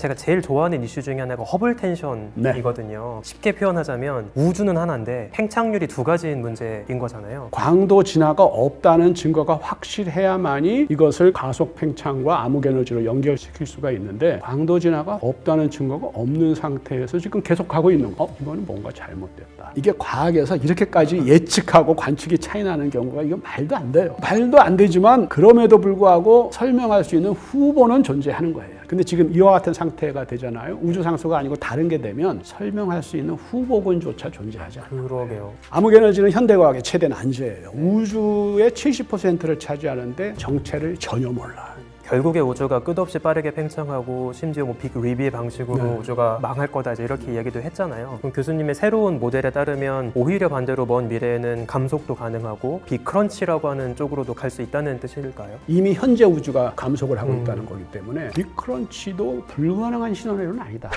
제가 제일 좋아하는 이슈 중에 하나가 허블 텐션이거든요. 쉽게 표현하자면 우주는 하나인데 팽창률이 두 가지인 문제인 거잖아요. 광도 진화가 없다는 증거가 확실해야만이 이것을 가속 팽창과 암흑 에너지로 연결시킬 수가 있는데 광도 진화가 없다는 증거가 없는 상태에서 지금 계속하고 있는 거 이거는 뭔가 잘못됐다. 이게 과학에서 이렇게까지 예측하고 관측이 차이 나는 경우가 이건 말도 안 돼요. 말도 안 되지만 그럼에도 불구하고 설명할 수 있는 후보는 존재하는 거예요. 근데 지금 이와 같은 상태가 되잖아요. 우주상수가 아니고 다른 게 되면 설명할 수 있는 후보군조차 존재하지 않아요. 그러게요. 암흑에너지는 현대과학의 최대 난제예요. 우주의 70%를 차지하는데 정체를 전혀 몰라. 결국에 우주가 끝없이 빠르게 팽창하고 심지어 뭐 빅 리비의 방식으로 우주가 망할 거다 이제 이렇게 얘기도 했잖아요. 그럼 교수님의 새로운 모델에 따르면 오히려 반대로 먼 미래에는 감속도 가능하고 빅 크런치라고 하는 쪽으로도 갈 수 있다는 뜻일까요? 이미 현재 우주가 감속을 하고 있다는 거기 때문에 빅크런치도 불가능한 시나리오는 아니다.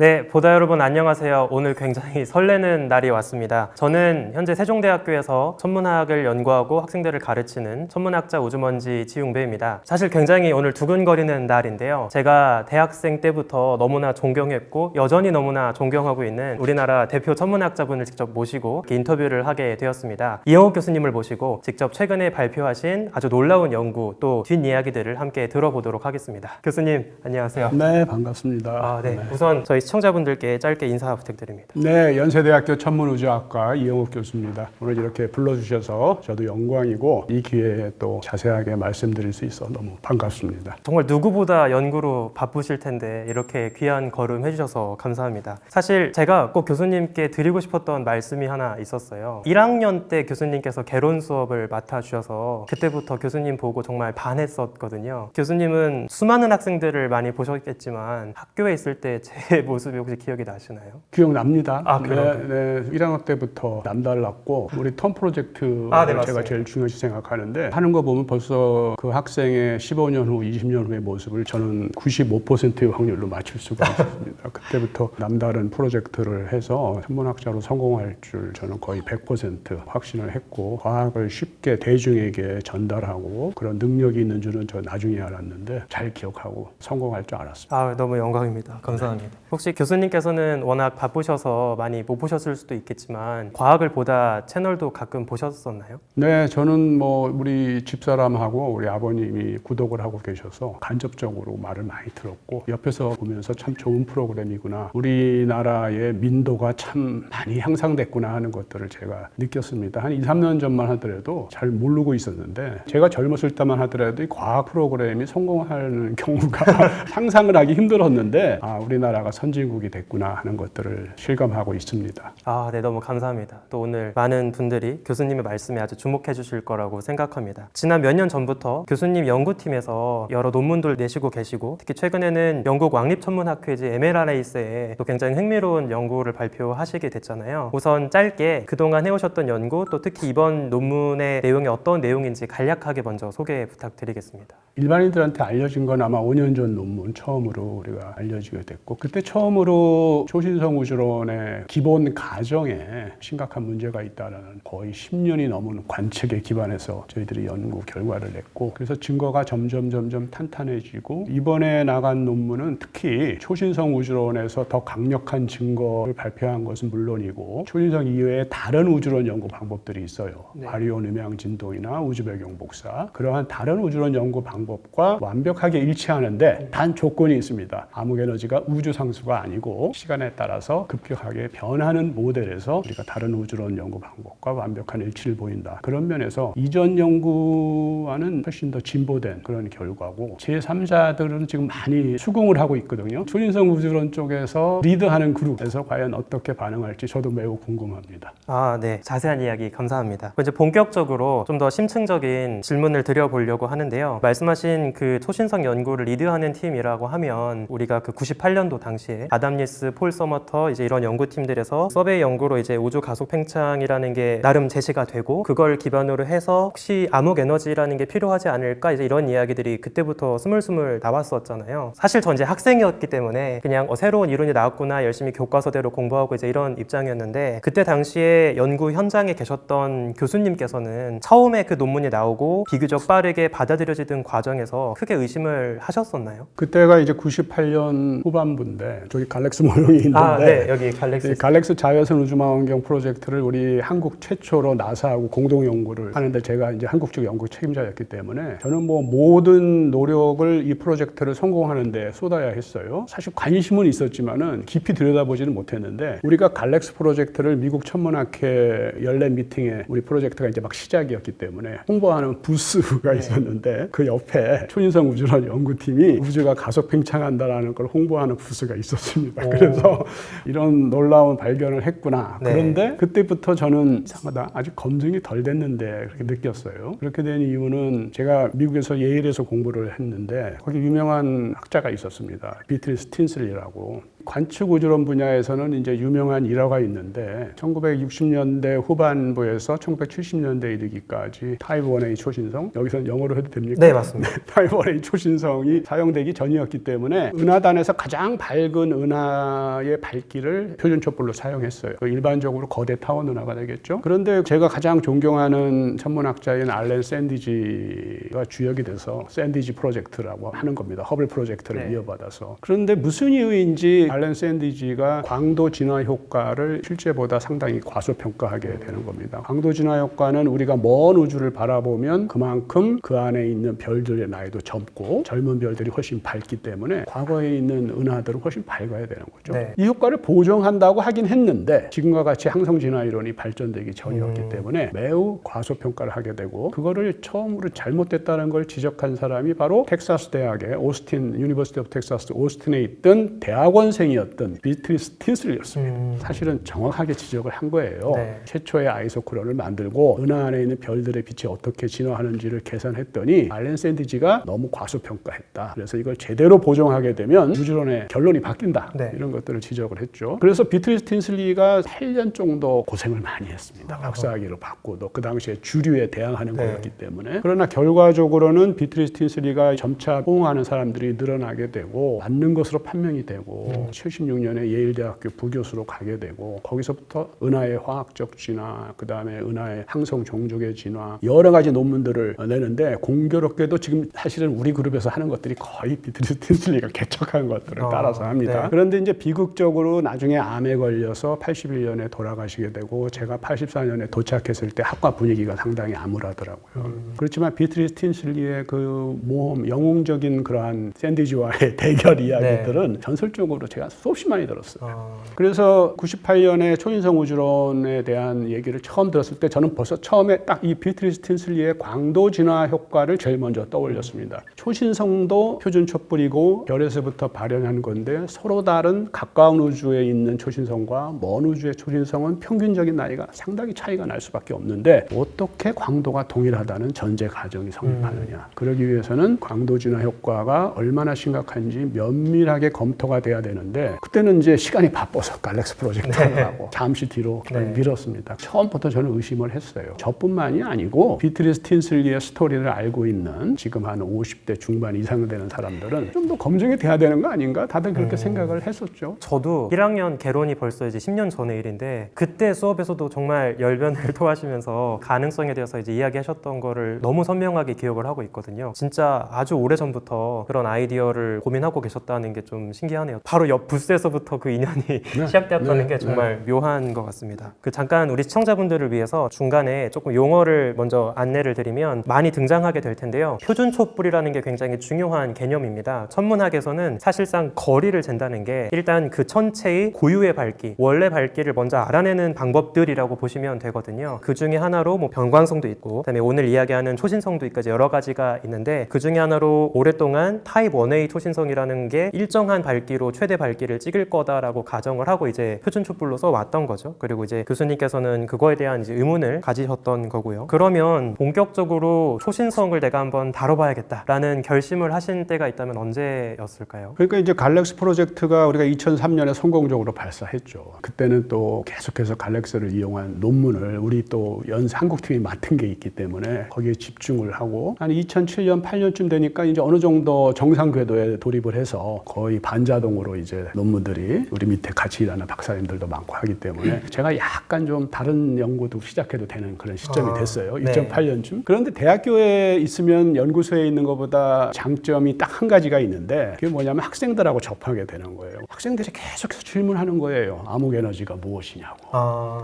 네, 보다 여러분 안녕하세요. 오늘 굉장히 설레는 날이 왔습니다. 저는 현재 세종대학교에서 천문학을 연구하고 학생들을 가르치는 천문학자 우주먼지 지웅배입니다. 사실 굉장히 오늘 두근거리는 날인데요. 제가 대학생 때부터 너무나 존경했고 여전히 너무나 존경하고 있는 우리나라 대표 천문학자분을 직접 모시고 인터뷰를 하게 되었습니다. 이영욱 교수님을 모시고 직접 최근에 발표하신 아주 놀라운 연구 또 뒷이야기들을 함께 들어보도록 하겠습니다. 교수님 안녕하세요. 네, 반갑습니다. 네. 우선 저희 시청자분들께 짧게 인사 부탁드립니다. 네, 연세대학교 천문우주학과 이영욱 교수입니다. 오늘 이렇게 불러주셔서 저도 영광이고 이 기회에 또 자세하게 말씀드릴 수 있어 너무 반갑습니다. 정말 누구보다 연구로 바쁘실 텐데 이렇게 귀한 걸음 해주셔서 감사합니다. 사실 제가 꼭 교수님께 드리고 싶었던 말씀이 하나 있었어요. 1학년 때 교수님께서 개론 수업을 맡아주셔서 그때부터 교수님 보고 정말 반했었거든요. 교수님은 수많은 학생들을 많이 보셨겠지만 학교에 있을 때 제 모습이 혹시 기억이 나시나요? 기억납니다. 그래요? 네, 1학년 때부터 남달랐고 우리 턴 프로젝트 제가 제일 중요시 생각하는데 하는 거 보면 벌써 그 학생의 15년 후, 20년 후의 모습을 저는 95%의 확률로 맞출 수가 있습니다. 그때부터 남다른 프로젝트를 해서 천문학자로 성공할 줄 저는 거의 100% 확신을 했고 과학을 쉽게 대중에게 전달하고 그런 능력이 있는 줄은 저 나중에 알았는데 잘 기억하고 성공할 줄 알았습니다. 너무 영광입니다. 감사합니다. 혹시 교수님께서는 워낙 바쁘셔서 많이 못 보셨을 수도 있겠지만 과학을 보다 채널도 가끔 보셨었나요? 네, 저는 뭐 우리 집사람하고 우리 아버님이 구독을 하고 계셔서 간접적으로 말을 많이 들었고 옆에서 보면서 참 좋은 프로그램이구나. 우리나라의 민도가 참 많이 향상됐구나 하는 것들을 제가 느꼈습니다. 한 2, 3년 전만 하더라도 잘 모르고 있었는데 제가 젊었을 때만 하더라도 이 과학 프로그램이 성공하는 경우가 상상을 하기 힘들었는데 우리나라가 선진국이 됐구나 하는 것들을 실감하고 있습니다. 네, 너무 감사합니다. 또 오늘 많은 분들이 교수님의 말씀에 아주 주목해 주실 거라고 생각합니다. 지난 몇 년 전부터 교수님 연구팀에서 여러 논문들 내시고 계시고 특히 최근에는 영국 왕립천문학회지 MLRAS에 또 굉장히 흥미로운 연구를 발표하시게 됐잖아요. 우선 짧게 그동안 해오셨던 연구 또 특히 이번 논문의 내용이 어떤 내용인지 간략하게 먼저 소개 부탁드리겠습니다. 일반인들한테 알려진 건 아마 5년 전 논문 처음으로 우리가 알려지게 됐고 그때 처음으로 초신성 우주론의 기본 가정에 심각한 문제가 있다는 거의 10년이 넘은 관측에 기반해서 저희들이 연구 결과를 냈고 그래서 증거가 점점 탄탄해지고 이번에 나간 논문은 특히 초신성 우주론에서 더 강력한 증거를 발표한 것은 물론이고 초신성 이외에 다른 우주론 연구 방법들이 있어요. 바리온 음향 진동이나 우주 배경 복사 그러한 다른 우주론 연구 방법과 완벽하게 일치하는데 단 조건이 있습니다. 암흑 에너지가 우주 상수가 아니고 시간에 따라서 급격하게 변하는 모델에서 우리가 다른 우주론 연구 방법과 완벽한 일치를 보인다. 그런 면에서 이전 연구와는 훨씬 더 진보된 그런 결과고 제3자들은 지금 많이 수긍을 하고 있거든요. 초신성 우주론 쪽에서 리드하는 그룹에서 과연 어떻게 반응할지 저도 매우 궁금합니다. 네. 자세한 이야기 감사합니다. 이제 본격적으로 좀 더 심층적인 질문을 드려보려고 하는데요. 말씀하신 그 초신성 연구를 리드하는 팀이라고 하면 우리가 그 98년도 당시에 당시에 아담 리스, 폴 서머터 이제 이런 연구팀들에서 서베이 연구로 이제 우주 가속 팽창이라는 게 나름 제시가 되고 그걸 기반으로 해서 혹시 암흑 에너지라는 게 필요하지 않을까 이제 이런 이야기들이 그때부터 스물스물 나왔었잖아요. 사실 전 이제 학생이었기 때문에 그냥 새로운 이론이 나왔구나 열심히 교과서대로 공부하고 이제 이런 입장이었는데 그때 당시에 연구 현장에 계셨던 교수님께서는 처음에 그 논문이 나오고 비교적 빠르게 받아들여지던 과정에서 크게 의심을 하셨었나요? 그때가 이제 98년 후반부인데 저기 갈렉스 모형이 있는데 네, 여기 갈렉스. 이 갈렉스 자외선 우주망원경 프로젝트를 우리 한국 최초로 나사하고 공동 연구를 하는데 제가 이제 한국 쪽 연구 책임자였기 때문에 저는 뭐 모든 노력을 이 프로젝트를 성공하는데 쏟아야 했어요. 사실 관심은 있었지만은 깊이 들여다보지는 못했는데 우리가 갈렉스 프로젝트를 미국 천문학회 연례 미팅에 우리 프로젝트가 이제 막 시작이었기 때문에 홍보하는 부스가 있었는데 그 옆에 초신성 우주론 연구팀이 우주가 가속 팽창한다라는 걸 홍보하는 부스가 있었습니다. 그래서 이런 놀라운 발견을 했구나. 네. 그런데 그때부터 저는 이상하다. 아직 검증이 덜 됐는데 그렇게 느꼈어요. 그렇게 된 이유는 제가 미국에서 예일에서 공부를 했는데 거기 유명한 학자가 있었습니다. 비트리스 틴슬리라고. 관측 우주론 분야에서는 이제 유명한 일화가 있는데 1960년대 후반부에서 1970년대 이르기까지 타입 1A 초신성, 여기서 영어로 해도 됩니까? 네, 맞습니다. 타입 1A 초신성이 사용되기 전이었기 때문에 은하단에서 가장 밝은 은하의 밝기를 표준 촛불로 사용했어요. 일반적으로 거대 타원 은하가 되겠죠. 그런데 제가 가장 존경하는 천문학자인 알렌 샌디지가 주역이 돼서 샌디지 프로젝트라고 하는 겁니다. 허블 프로젝트를 이어받아서. 그런데 무슨 이유인지 알렌 샌디지가 광도 진화 효과를 실제보다 상당히 과소평가하게 되는 겁니다. 광도 진화 효과는 우리가 먼 우주를 바라보면 그만큼 그 안에 있는 별들의 나이도 젊고 젊은 별들이 훨씬 밝기 때문에 과거에 있는 은하들은 훨씬 밝아야 되는 거죠. 네. 이 효과를 보정한다고 하긴 했는데 지금과 같이 항성 진화 이론이 발전되기 전이었기 때문에 매우 과소평가를 하게 되고 그거를 처음으로 잘못됐다는 걸 지적한 사람이 바로 텍사스 대학의 오스틴 유니버시티 오브 텍사스 오스틴에 있던 대학원생이었던 비트리스 틴슬리였습니다. 사실은 정확하게 지적을 한 거예요. 네. 최초의 아이소크론을 만들고 은하 안에 있는 별들의 빛이 어떻게 진화하는지를 계산했더니 알렌 샌디지가 너무 과소평가했다. 그래서 이걸 제대로 보정하게 되면 우주론의 결론이 바뀐다. 네. 이런 것들을 지적을 했죠. 그래서 비트리스 틴슬리가 8년 정도 고생을 많이 했습니다. 박사학위로 받고도 그 당시에 주류에 대항하는 거였기 때문에. 그러나 결과적으로는 비트리스 틴슬리가 점차 호응하는 사람들이 늘어나게 되고 맞는 것으로 판명이 되고 76년에 예일대학교 부교수로 가게 되고 거기서부터 은하의 화학적 진화, 그 다음에 은하의 항성 종족의 진화 여러 가지 논문들을 내는데 공교롭게도 지금 사실은 우리 그룹에서 하는 것들이 거의 비트리스 틴슬리가 개척한 것들을 따라서 합니다. 네. 그런데 이제 비극적으로 나중에 암에 걸려서 81년에 돌아가시게 되고 제가 84년에 도착했을 때 학과 분위기가 상당히 암울하더라고요. 그렇지만 비트리스 틴슬리의 그 모험, 영웅적인 그러한 샌디지와의 대결 이야기들은 전설적으로 제가 수없이 많이 들었어요. 그래서 98년에 초인성 우주론에 대한 얘기를 처음 들었을 때 저는 벌써 처음에 딱 이 비트리스 틴슬리의 광도 진화 효과를 제일 먼저 떠올렸습니다. 초신성도 표준 촛불이고 별에서부터 발현한 건데 서로 다른 가까운 우주에 있는 초신성과 먼 우주의 초신성은 평균적인 나이가 상당히 차이가 날 수밖에 없는데 어떻게 광도가 동일하다는 전제 가정이 성립하느냐. 그러기 위해서는 광도 진화 효과가 얼마나 심각한지 면밀하게 검토가 돼야 되는데 그때는 이제 시간이 바빠서 갈렉스 프로젝트 하느라고 잠시 뒤로 미뤘습니다. 처음부터 저는 의심을 했어요. 저뿐만이 아니고 비트리스 틴슬리의 스토리를 알고 있는 지금 한 50대 중반 이상 되는 사람들은 좀 더 검증이 돼야 되는 거 아닌가? 다들 그렇게 생각을 했었죠. 저도 1학년 개론이 벌써 이제 10년 전의 일인데 그때 수업에서도 정말 열변을 토하시면서 가능성에 대해서 이제 이야기하셨던 거를 너무 선명하게 기억을 하고 있거든요. 진짜 아주 오래전부터 그런 아이디어를 고민하고 계셨다는 게 좀 신기하네요. 바로 옆 부스에서부터 그 인연이 시작되었다는 게 정말 묘한 것 같습니다. 그 잠깐 우리 시청자분들을 위해서 중간에 조금 용어를 먼저 안내를 드리면 많이 등장하게 될 텐데요. 표준 촛불이라는 게 굉장히 중요한 개념입니다. 천문학에서는 사실상 거리를 잰다는 게 일단 그 천체의 고유의 밝기, 원래 밝기를 먼저 알아내는 방법들이라고 보시면 되거든요. 그 중에 하나로 뭐 변광성도 있고 그다음에 오늘 이야기하는 초신성도 있까지 여러 가지가 있는데 그 중에 하나로 오랫동안 타입 1A 초신성이라는 게 일정한 밝기로 최대 밝기를 찍을 거다라고 가정을 하고 이제 표준 촛불로 써왔던 거죠. 그리고 이제 교수님께서는 그거에 대한 이제 의문을 가지셨던 거고요. 그러면 본격적으로 초신성을 내가 한번 다뤄봐야겠다라는 결심을 하신 때가 있다면 언제였을까요? 그러니까 이제 갈렉스 프로젝트가 우리가 2003년에 성공적으로 발사했죠. 그때는 또 계속해서 갈렉스를 이용한 논문을 우리 또 한국팀이 맡은 게 있기 때문에 거기에 집중을 하고 한 2007년, 8년쯤 되니까 이제 어느 정도 정상 궤도에 돌입을 해서 거의 반자동으로 이제 논문들이 우리 밑에 같이 일하는 박사님들도 많고 하기 때문에 제가 약간 좀 다른 연구도 시작해도 되는 그런 시점이 됐어요. 네. 2008년쯤. 그런데 대학교에 있으면 연구소에 있는 것보다 장점이 딱 한 가지가 있는데 그게 뭐냐면 학생들하고 접하게 되는 거예요. 학생들이 계속해서 질문하는 거예요. 암흑 에너지가 무엇이냐고.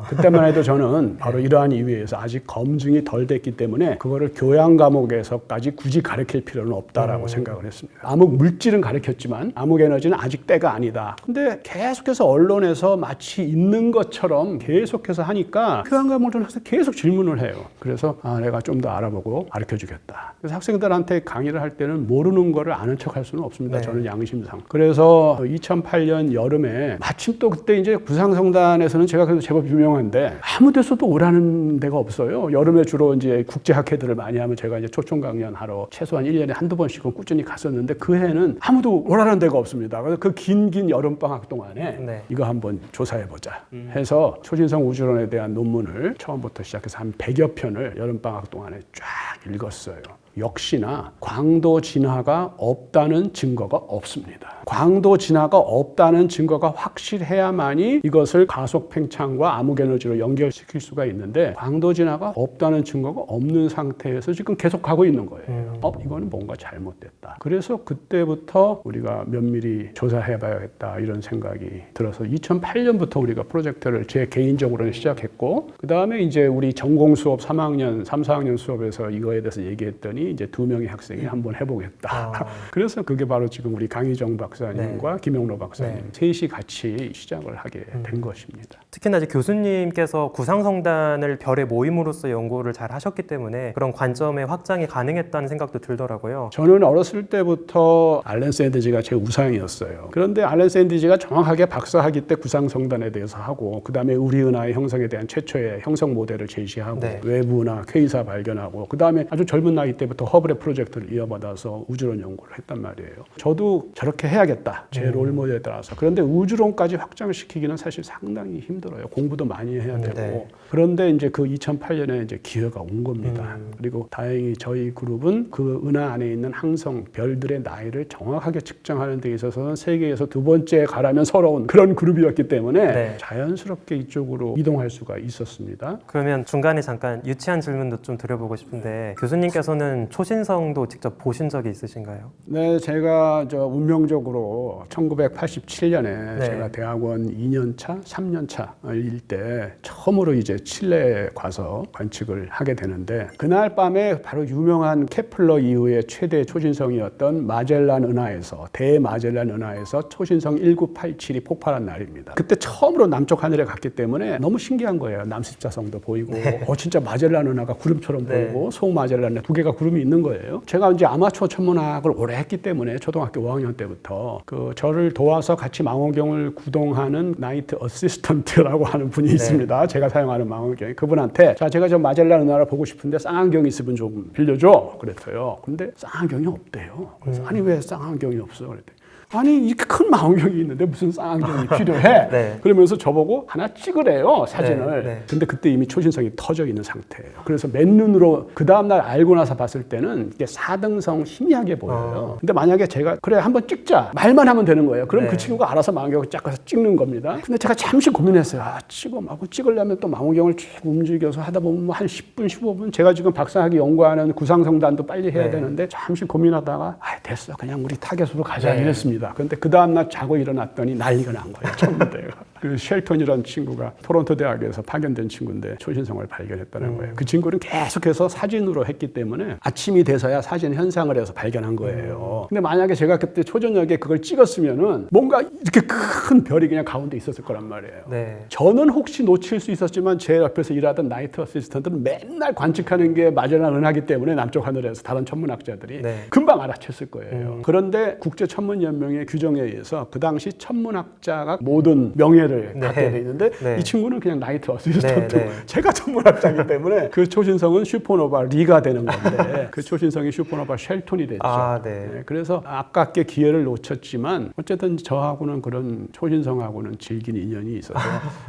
그때만 해도 저는 바로 이러한 이유에서 아직 검증이 덜 됐기 때문에 그거를 교양 과목에서까지 굳이 가르칠 필요는 없다라고 생각을 했습니다. 암흑 물질은 가르쳤지만 암흑 에너지는 아직 때가 아니다. 근데 계속해서 언론에서 마치 있는 것처럼 계속해서 하니까 교양 과목은 학생 계속 질문을 해요. 그래서 내가 좀 더 알아보고 가르쳐 주겠다. 그래서 학생들한테 강의를 할 때는 모르는 거를 아는 척 할 수는 없습니다. 네. 저는 양심상. 그래서 2008년 여름에 마침 또 그때 이제 구상성단에서는 제가 그래도 제법 유명한데 아무 데서도 오라는 데가 없어요. 여름에 주로 이제 국제학회들을 많이 하면 제가 이제 초청 강연하러 최소한 1년에 한두 번씩은 꾸준히 갔었는데 그 해는 아무도 오라는 데가 없습니다. 그래서 그 긴 여름방학 동안에 네. 이거 한번 조사해보자 해서 초신성 우주론에 대한 논문을 처음부터 시작해서 한 100여 편을 여름방학 동안에 쫙 읽었어요. 역시나 광도 진화가 없다는 증거가 없습니다. 광도 진화가 없다는 증거가 확실해야만이 이것을 가속 팽창과 암흑 에너지로 연결시킬 수가 있는데 광도 진화가 없다는 증거가 없는 상태에서 지금 계속 가고 있는 거예요. 이거는 뭔가 잘못됐다. 그래서 그때부터 우리가 면밀히 조사해봐야겠다 이런 생각이 들어서 2008년부터 우리가 프로젝트를 제 개인적으로는 시작했고 그 다음에 이제 우리 전공 수업 3학년, 3, 4학년 수업에서 이거에 대해서 얘기했더니 이제 2명의 학생이 한번 해보겠다. 그래서 그게 바로 지금 우리 강희정 박사님과 김영로 박사님 셋이 같이 시작을 하게 된 것입니다. 특히나 이제 교수님께서 구상성단을 별의 모임으로서 연구를 잘 하셨기 때문에 그런 관점의 확장이 가능했다는 생각도 들더라고요. 저는 어렸을 때부터 알렌 샌디지가 제 우상이었어요. 그런데 알렌 샌디지가 정확하게 박사학위 때 구상성단에 대해서 하고 그 다음에 우리은하의 형성에 대한 최초의 형성 모델을 제시하고 외부은하, 퀘이사 발견하고 그 다음에 아주 젊은 나이 때부터 허블의 프로젝트를 이어받아서 우주론 연구를 했단 말이에요. 저도 저렇게 해야겠다. 제 롤모델에 따라서. 그런데 우주론까지 확장시키기는 사실 상당히 힘들어요. 공부도 많이 해야 되고. 그런데 이제 그 2008년에 이제 기회가 온 겁니다. 그리고 다행히 저희 그룹은 그 은하 안에 있는 항성, 별들의 나이를 정확하게 측정하는 데 있어서는 세계에서 두 번째 가라면 서러운 그런 그룹이었기 때문에 자연스럽게 이쪽으로 이동할 수가 있었습니다. 그러면 중간에 잠깐 유치한 질문도 좀 드려보고 싶은데 교수님께서는 초신성도 직접 보신 적이 있으신가요? 네, 제가 운명적으로 1987년에 제가 대학원 2년차, 3년차일 때 처음으로 이제 칠레에 가서 관측을 하게 되는데 그날 밤에 바로 유명한 케플러 이후의 최대 초신성이었던 마젤란 은하에서 대마젤란 은하에서 초신성 1987이 폭발한 날입니다. 그때 처음으로 남쪽 하늘에 갔기 때문에 너무 신기한 거예요. 남십자성도 보이고 진짜 마젤란 은하가 구름처럼 보이고 소마젤란에 두 개가 구름이 있는 거예요. 제가 이제 아마추어 천문학을 오래 했기 때문에 초등학교 5학년 때부터 저를 도와서 같이 망원경을 구동하는 나이트 어시스턴트라고 하는 분이 있습니다. 제가 사용하는 망원경이 그분한테 제가 저 마젤란 은하를 보고 싶은데 쌍안경 있으면 좀 빌려줘 그랬어요. 근데 쌍안경이 없대요. 그래서 아니 왜 쌍안경이 없어? 그랬더니 아니 이렇게 큰 망원경이 있는데 무슨 쌍안경이 필요해? 그러면서 저보고 하나 찍으래요 사진을. 근데 그때 이미 초신성이 터져 있는 상태예요. 그래서 맨눈으로 그 다음날 알고 나서 봤을 때는 이게 4등성 희미하게 보여요. 근데 만약에 제가 그래 한번 찍자 말만 하면 되는 거예요. 그럼 그 친구가 알아서 망원경을 쫙 가서 찍는 겁니다. 근데 제가 잠시 고민했어요. 찍으려면 또 망원경을 쭉 움직여서 하다 보면 한 10분 15분 제가 지금 박사학위 연구하는 구상성단도 빨리 해야 되는데 잠시 고민하다가 됐어 그냥 우리 타겟으로 가자 이랬습니다. 근데 그 다음날 자고 일어났더니 난리가 난 거예요. 천문대가. 그 쉘턴이라는 친구가 토론토 대학에서 파견된 친구인데 초신성을 발견했다는 거예요. 그 친구는 계속해서 사진으로 했기 때문에 아침이 돼서야 사진 현상을 해서 발견한 거예요. 근데 만약에 제가 그때 초저녁에 그걸 찍었으면은 뭔가 이렇게 큰 별이 그냥 가운데 있었을 거란 말이에요. 저는 혹시 놓칠 수 있었지만 제 옆에서 일하던 나이트 어시스턴트는 맨날 관측하는 게 마젤란 은하기 때문에 남쪽 하늘에서 다른 천문학자들이 금방 알아챘을 거예요. 그런데 국제천문연맹의 규정에 의해서 그 당시 천문학자가 모든 명예를 자리를 네. 갖게 돼 있는데 네. 이 친구는 그냥 나이트 어시스턴트. 네. 제가 천문학자이기 때문에 그 초신성은 슈퍼노바 리가 되는 건데 그 초신성이 슈퍼노바 쉘톤이 됐죠. 네. 그래서 아깝게 기회를 놓쳤지만 어쨌든 저하고는 그런 초신성하고는 질긴 인연이 있어서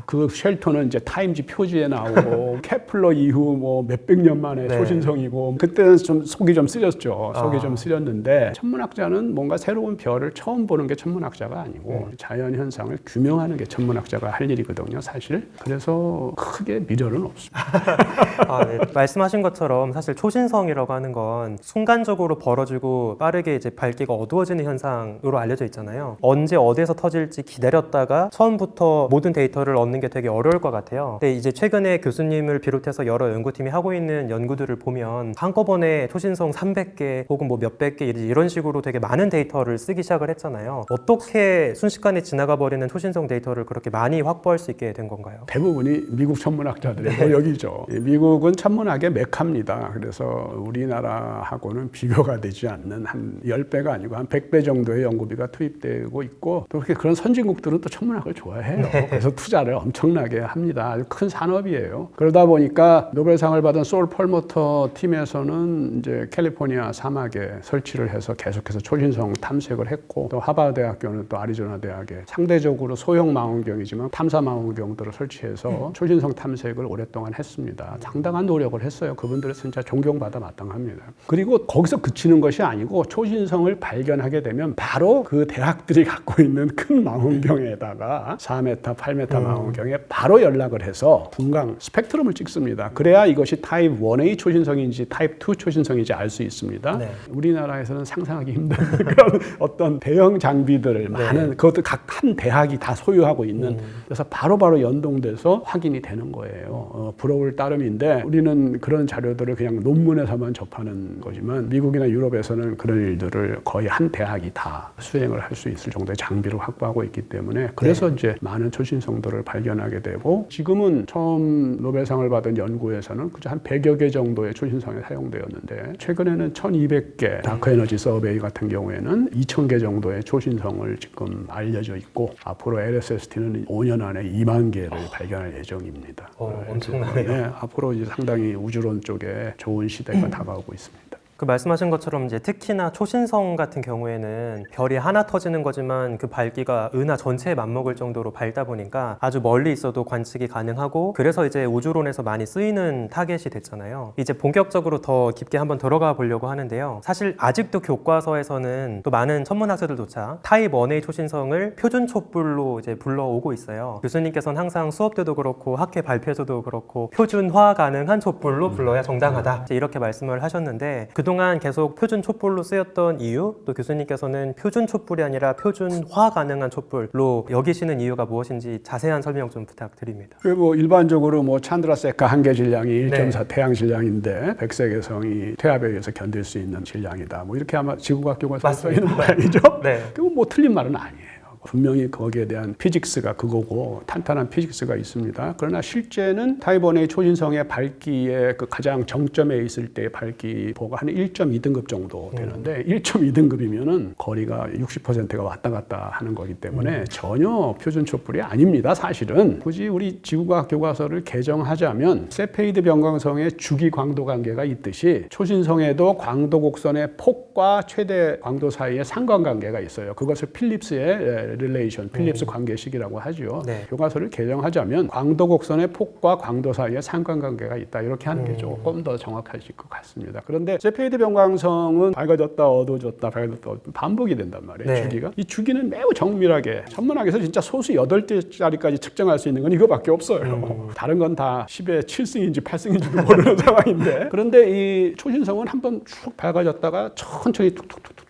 그 쉘톤은 이제 타임지 표지에 나오고 케플러 이후 뭐 몇백 년 만에 네. 초신성이고 그때는 좀 속이 좀 쓰렸죠. 속이 좀 쓰렸는데 천문학자는 뭔가 새로운 별을 처음 보는 게 천문학자가 아니고 자연 현상을 규명하는 게 천문학자가 할 일이거든요, 사실. 그래서 크게 미련은 없습니다. 네. 말씀하신 것처럼 사실 초신성이라고 하는 건 순간적으로 벌어지고 빠르게 이제 밝기가 어두워지는 현상으로 알려져 있잖아요. 언제 어디에서 터질지 기다렸다가 처음부터 모든 데이터를 얻는 게 되게 어려울 것 같아요. 근데 이제 최근에 교수님을 비롯해서 여러 연구팀이 하고 있는 연구들을 보면 한꺼번에 초신성 300개 혹은 뭐 몇백 개 이런 식으로 되게 많은 데이터를 쓰기 시작을 했잖아요. 어떻게 순식간에 지나가 버리는 초신성 데이터를 그렇게 많이 확보할 수 있게 된 건가요? 대부분이 미국 천문학자들의 노력이죠. 미국은 천문학의 메카입니다. 그래서 우리나라하고는 비교가 되지 않는 한 10배가 아니고 한 100배 정도의 연구비가 투입되고 있고 또 그런 선진국들은 또 천문학을 좋아해요. 그래서 투자를 엄청나게 합니다. 아주 큰 산업이에요. 그러다 보니까 노벨상을 받은 솔 펄머터 팀에서는 이제 캘리포니아 사막에 설치를 해서 계속해서 초신성 탐색을 했고 또 하버드 대학교는 또 아리조나 대학에 상대적으로 소형 망원경이지만 탐사 망원경들을 설치해서 초신성 탐색을 오랫동안 했습니다. 상당한 노력을 했어요. 그분들은 진짜 존경받아 마땅합니다. 그리고 거기서 그치는 것이 아니고 초신성을 발견하게 되면 바로 그 대학들이 갖고 있는 큰 망원경에다가 4m, 8m 망원경에 바로 연락을 해서 분광 스펙트럼을 찍습니다. 그래야 이것이 타입 1A 초신성인지 타입 2 초신성인지 알 수 있습니다. 네. 우리나라에서는 상상하기 힘든 그런 어떤 대형 장비들을 많은 그것도 각 한 대학이 다 소유하고 있는 그래서 바로바로 연동돼서 확인이 되는 거예요. 부러울 따름인데 우리는 그런 자료들을 그냥 논문에서만 접하는 거지만 미국이나 유럽에서는 그런 일들을 거의 한 대학이 다 수행을 할 수 있을 정도의 장비를 확보하고 있기 때문에 그래서 이제 많은 초신성들을 발견하게 되고 지금은 처음 노벨상을 받은 연구에서는 그저 한 100여 개 정도의 초신성이 사용되었는데 최근에는 1200개 다크에너지 서베이 같은 경우에는 2000개 정도의 초신성을 지금 알려져 있고 앞으로 LSST는 5년 안에 2만 개를 발견할 예정입니다. 엄청나네요. 네, 앞으로 이제 상당히 우주론 쪽에 좋은 시대가 다가오고 있습니다. 그 말씀하신 것처럼 이제 특히나 초신성 같은 경우에는 별이 하나 터지는 거지만 그 밝기가 은하 전체에 맞먹을 정도로 밝다 보니까 아주 멀리 있어도 관측이 가능하고 그래서 이제 우주론에서 많이 쓰이는 타겟이 됐잖아요. 이제 본격적으로 더 깊게 한번 들어가 보려고 하는데요. 사실 아직도 교과서에서는 또 많은 천문학자들조차 타입 1A 초신성을 표준 촛불로 이제 불러오고 있어요. 교수님께서는 항상 수업 때도 그렇고 학회 발표에서도 그렇고 표준화 가능한 촛불로 불러야 정당하다 이제 이렇게 말씀을 하셨는데 그동안 계속 표준 촛불로 쓰였던 이유, 또 교수님께서는 표준 촛불이 아니라 표준화 가능한 촛불로 여기시는 이유가 무엇인지 자세한 설명 좀 부탁드립니다. 그리고 일반적으로 뭐 찬드라세카 한계 질량이 1.4 네. 태양 질량인데 백색외성이 태압에 의해서 견딜 수 있는 질량이다. 뭐 이렇게 아마 지구과학 교과서에 써 있는 모양이죠. 네. 그리고 뭐 틀린 말은 아니에요. 분명히 거기에 대한 피직스가 그거고 탄탄한 피직스가 있습니다. 그러나 실제는 타입 1A 초신성의 밝기의 그 가장 정점에 있을 때의 밝기보가 한 1.2등급 정도 되는데 1.2등급이면은 거리가 60%가 왔다 갔다 하는 거기 때문에 전혀 표준 촛불이 아닙니다. 사실은 굳이 우리 지구과학 교과서를 개정하자면 세페이드 변광성의 주기 광도 관계가 있듯이 초신성에도 광도 곡선의 폭과 최대 광도 사이에 상관관계가 있어요. 그것을 필립스의 릴레이션, 필립스 관계식이라고 하죠. 네. 교과서를 개정하자면 광도 곡선의 폭과 광도 사이에 상관관계가 있다. 이렇게 하는 게 조금 더 정확하실 것 같습니다. 그런데 세페이드 변광성은 밝아졌다, 어두워졌다, 밝아졌다, 반복이 된단 말이에요. 네. 주기가. 이 주기는 매우 정밀하게 천문학에서 진짜 소수 8자리까지 측정할 수 있는 건 이거밖에 없어요. 다른 건 다 10의 7승인지 8승인지도 모르는 상황인데 그런데 이 초신성은 한번 쭉 밝아졌다가 천천히 툭툭툭툭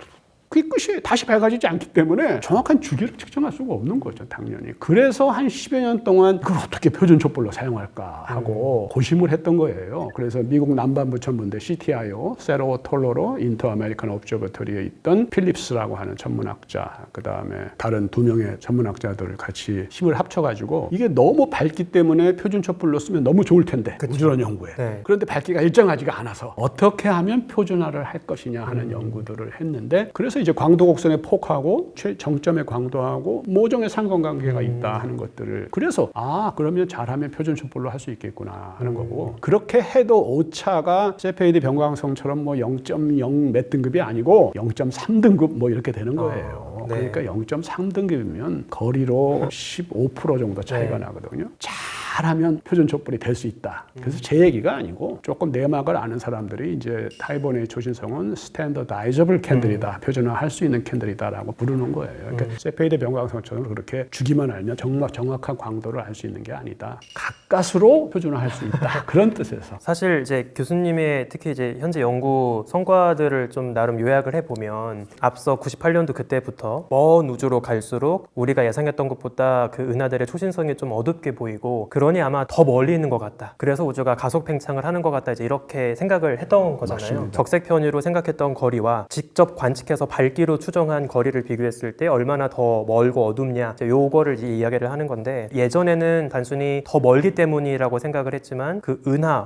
그게 끝이에요. 다시 밝아지지 않기 때문에 정확한 주기를 측정할 수가 없는 거죠, 당연히. 그래서 한 10여 년 동안 그걸 어떻게 표준 촛불로 사용할까 하고 고심을 했던 거예요. 그래서 미국 남반부 천문대 CTIO, 세로 톨로로 인터 아메리칸 옵저버터리에 있던 필립스라고 하는 천문학자, 그 다음에 다른 2명의 천문학자들을 같이 힘을 합쳐가지고 이게 너무 밝기 때문에 표준 촛불로 쓰면 너무 좋을 텐데, 우주론 연구에. 네. 그런데 밝기가 일정하지가 않아서 어떻게 하면 표준화를 할 것이냐 하는 연구들을 했는데 그래서 이제 광도 곡선의 폭하고 최정점의 광도하고 모종의 상관관계가 있다 하는 것들을 그래서 그러면 잘하면 표준 촛불로 할 수 있겠구나 하는 거고 그렇게 해도 오차가 세페이드 변광성처럼 뭐 0.0 몇 등급이 아니고 0.3등급 뭐 이렇게 되는 거예요. 네. 그러니까 0.3등급이면 거리로 15% 정도 차이가 나거든요. 잘하면 표준 촛불이 될 수 있다. 그래서 제 얘기가 아니고 조금 내막을 아는 사람들이 이제 타이번의 초신성은 스탠더다이저블 캔들이다. 표준화할 수 있는 캔들이다라고 부르는 거예요. 그러니까 세페이드 변광성처럼 그렇게 주기만 알면 정확한 광도를 알 수 있는 게 아니다. 가까스로 표준화할 수 있다. 그런 뜻에서. 사실 이제 교수님의 특히 이제 현재 연구 성과들을 좀 나름 요약을 해보면 앞서 98년도 그때부터 먼 우주로 갈수록 우리가 예상했던 것보다 그 은하들의 초신성이 좀 어둡게 보이고 그러니 아마 더 멀리 있는 것 같다. 그래서 우주가 가속 팽창을 하는 것 같다. 이제 이렇게 생각을 했던 거잖아요. 맞습니다. 적색 편유로 생각했던 거리와 직접 관측해서 밝기로 추정한 거리를 비교했을 때 얼마나 더 멀고 어둡냐. 이제 요거를 이제 이야기를 하는 건데 예전에는 단순히 더 멀기 때문이라고 생각을 했지만 그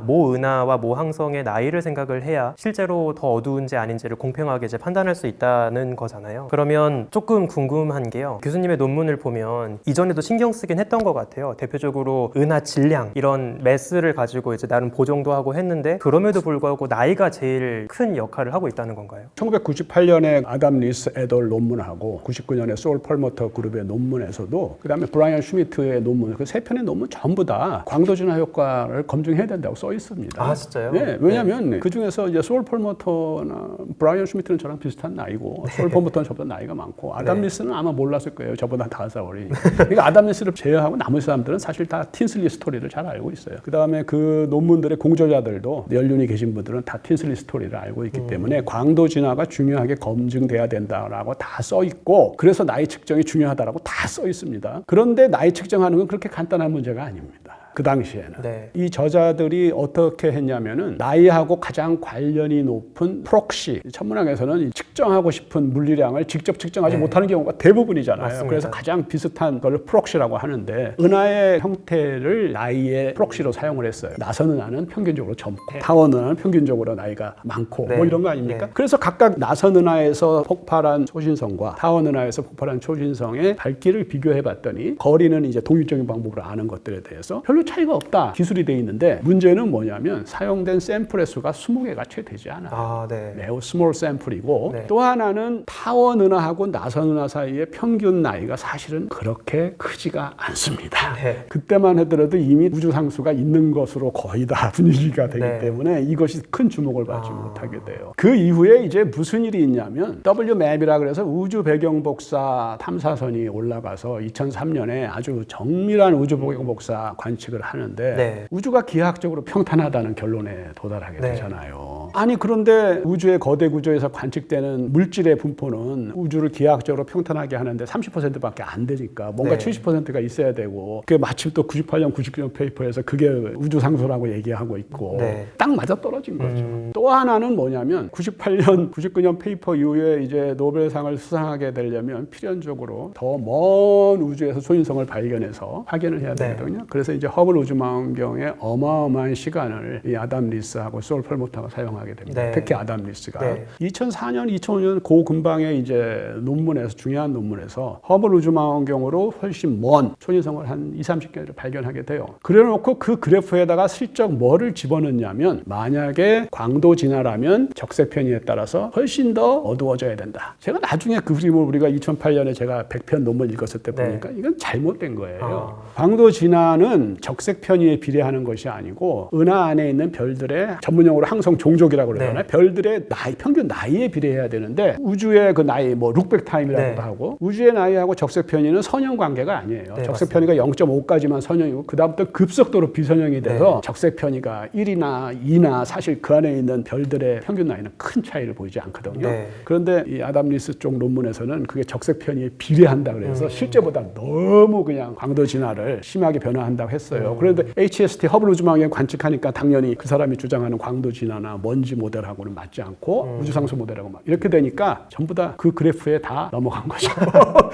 모 은하와 모 항성의 나이를 생각을 해야 실제로 더 어두운지 아닌지를 공평하게 이제 판단할 수 있다는 거잖아요. 그러면 조금 궁금한 게요. 교수님의 논문을 보면 이전에도 신경 쓰긴 했던 것 같아요. 대표적으로 은하 질량 이런 매스를 가지고 이제 나름 보정도 하고 했는데 그럼에도 불구하고 나이가 제일 큰 역할을 하고 있다는 건가요? 1998년에 아담 리스 에덜 논문하고 99년에 소울 펄머터 그룹의 논문에서도 그다음에 브라이언 슈미트의 논문 그 세 편의 논문 전부 다 광도 진화 효과를 검증해야 된다고 써 있습니다. 아 진짜요? 네, 왜냐하면 그 중에서 이제 소울 펄머터나 브라이언 슈미트는 저랑 비슷한 나이고 소울 펄머터는 저보다 나이가 많고 아담 리스는 아마 몰랐을 거예요. 저보다 5살 어리니. 그러니까 아담 리스를 제외하고 나머지 사람들은 사실 다 틴슬리 스토리를 잘 알고 있어요. 그 다음에 그 논문들의 공저자들도 연륜이 계신 분들은 다 틴슬리 스토리를 알고 있기 때문에 광도 진화가 중요하게 검증돼야 된다라고 다 써 있고 그래서 나이 측정이 중요하다라고 다 써 있습니다. 그런데 나이 측정하는 건 그렇게 간단한 문제가 아닙니다. 그 당시에는 이 저자들이 어떻게 했냐면은 나이하고 가장 관련이 높은 프록시 천문학에서는 측정하고 싶은 물리량을 직접 측정하지 못하는 경우가 대부분이잖아요. 맞습니다. 그래서 가장 비슷한 걸 프록시라고 하는데 은하의 형태를 나이의 프록시로 사용을 했어요. 나선 은하는 평균적으로 젊고 타원 은하는 평균적으로 나이가 많고 뭐 이런 거 아닙니까? 그래서 각각 나선 은하에서 폭발한 초신성과 타원 은하에서 폭발한 초신성의 밝기를 비교해 봤더니 거리는 이제 동일적인 방법으로 아는 것들에 대해서 별로 차이가 없다. 기술이 돼 있는데 문제는 뭐냐면 사용된 샘플의 수가 20개가 채 되지 않아요. 매우 스몰 샘플이고 또 하나는 타원 은하하고 나선 은하 사이의 평균 나이가 사실은 그렇게 크지가 않습니다. 그때만 하더라도 이미 우주 상수가 있는 것으로 거의 다 분위기가 되기 때문에 이것이 큰 주목을 받지 못하게 돼요. 그 이후에 이제 무슨 일이 있냐면 WMAP이라 그래서 우주 배경 복사 탐사선이 올라가서 2003년에 아주 정밀한 우주 배경 복사 관측을 하는데 우주가 기하학적으로 평탄하다는 결론에 도달하게 되잖아요. 아니 그런데 우주의 거대 구조에서 관측되는 물질의 분포는 우주를 기하학적으로 평탄하게 하는데 30%밖에 안 되니까 뭔가 70%가 있어야 되고 그게 마침 또 98년, 99년 페이퍼에서 그게 우주 상수라고 얘기하고 있고 딱 맞아떨어진 거죠. 또 하나는 뭐냐면 98년, 99년 페이퍼 이후에 이제 노벨상을 수상하게 되려면 필연적으로 더 먼 우주에서 초신성을 발견해서 확인을 해야 되거든요. 그래서 이제 허블 우주망원경의 어마어마한 시간을 이 아담 리스하고 소울 펄머터가 사용하게 됩니다. 특히 아담 리스가 2004년, 2005년 그 근방의 이제 논문에서 중요한 논문에서 허블 우주망원경으로 훨씬 먼 초신성을 한 20-30개를 발견하게 돼요. 그래놓고 그 그래프에다가 슬쩍 뭐를 집어넣냐면 만약에 광도 진화라면 적색 편의에 따라서 훨씬 더 어두워져야 된다. 제가 나중에 그 그림을 우리가 2008년에 제가 100편 논문 읽었을 때 보니까 이건 잘못된 거예요. 광도 진화는 적색 편의에 비례하는 것이 아니고 은하 안에 있는 별들의 전문용어로 항성 종족이라고 그러잖아요. 별들의 나이, 평균 나이에 비례해야 되는데 우주의 그 나이, 뭐 룩백 타임이라고도 하고 우주의 나이하고 적색 편의는 선형 관계가 아니에요. 적색 편의가 0.5까지만 선형이고 그 다음부터 급속도로 비선형이 돼서 적색 편의가 1이나 2나 사실 그 안에 있는 별들의 평균 나이는 큰 차이를 보이지 않거든요. 그런데 이 아담 리스 쪽 논문에서는 그게 적색 편의에 비례한다 그래서 실제보다 너무 그냥 광도 진화를 심하게 변화한다고 했어요. 그런데 HST 허블 우주망원경 관측하니까 당연히 그 사람이 주장하는 광도 진화나 먼 먼지 모델하고는 맞지 않고 우주상수 모델하고 막 이렇게 되니까 전부 다 그 그래프에 다 넘어간 거죠.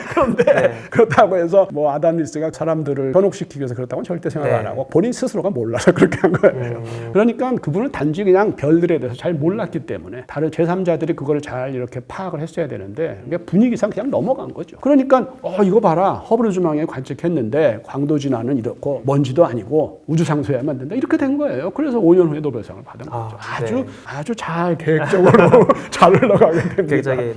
그런데 그렇다고 해서 뭐 아담 스미스가 사람들을 현혹시키기 위해서 그렇다고는 절대 생각 안 하고 본인 스스로가 몰라서 그렇게 한 거예요. 그러니까 그분은 단지 그냥 별들에 대해서 잘 몰랐기 때문에 다른 제3자들이 그걸 잘 이렇게 파악을 했어야 되는데 분위기상 그냥 넘어간 거죠. 그러니까 이거 봐라, 허블 우주망에 관측했는데 광도 진화는 이렇고 먼지도 아니고 우주상수여야만 된다, 이렇게 된 거예요. 그래서 5년 후에 노벨상을 받은 거죠. 아주 잘 계획적으로 잘 흘러가게 됩니다. 굉장히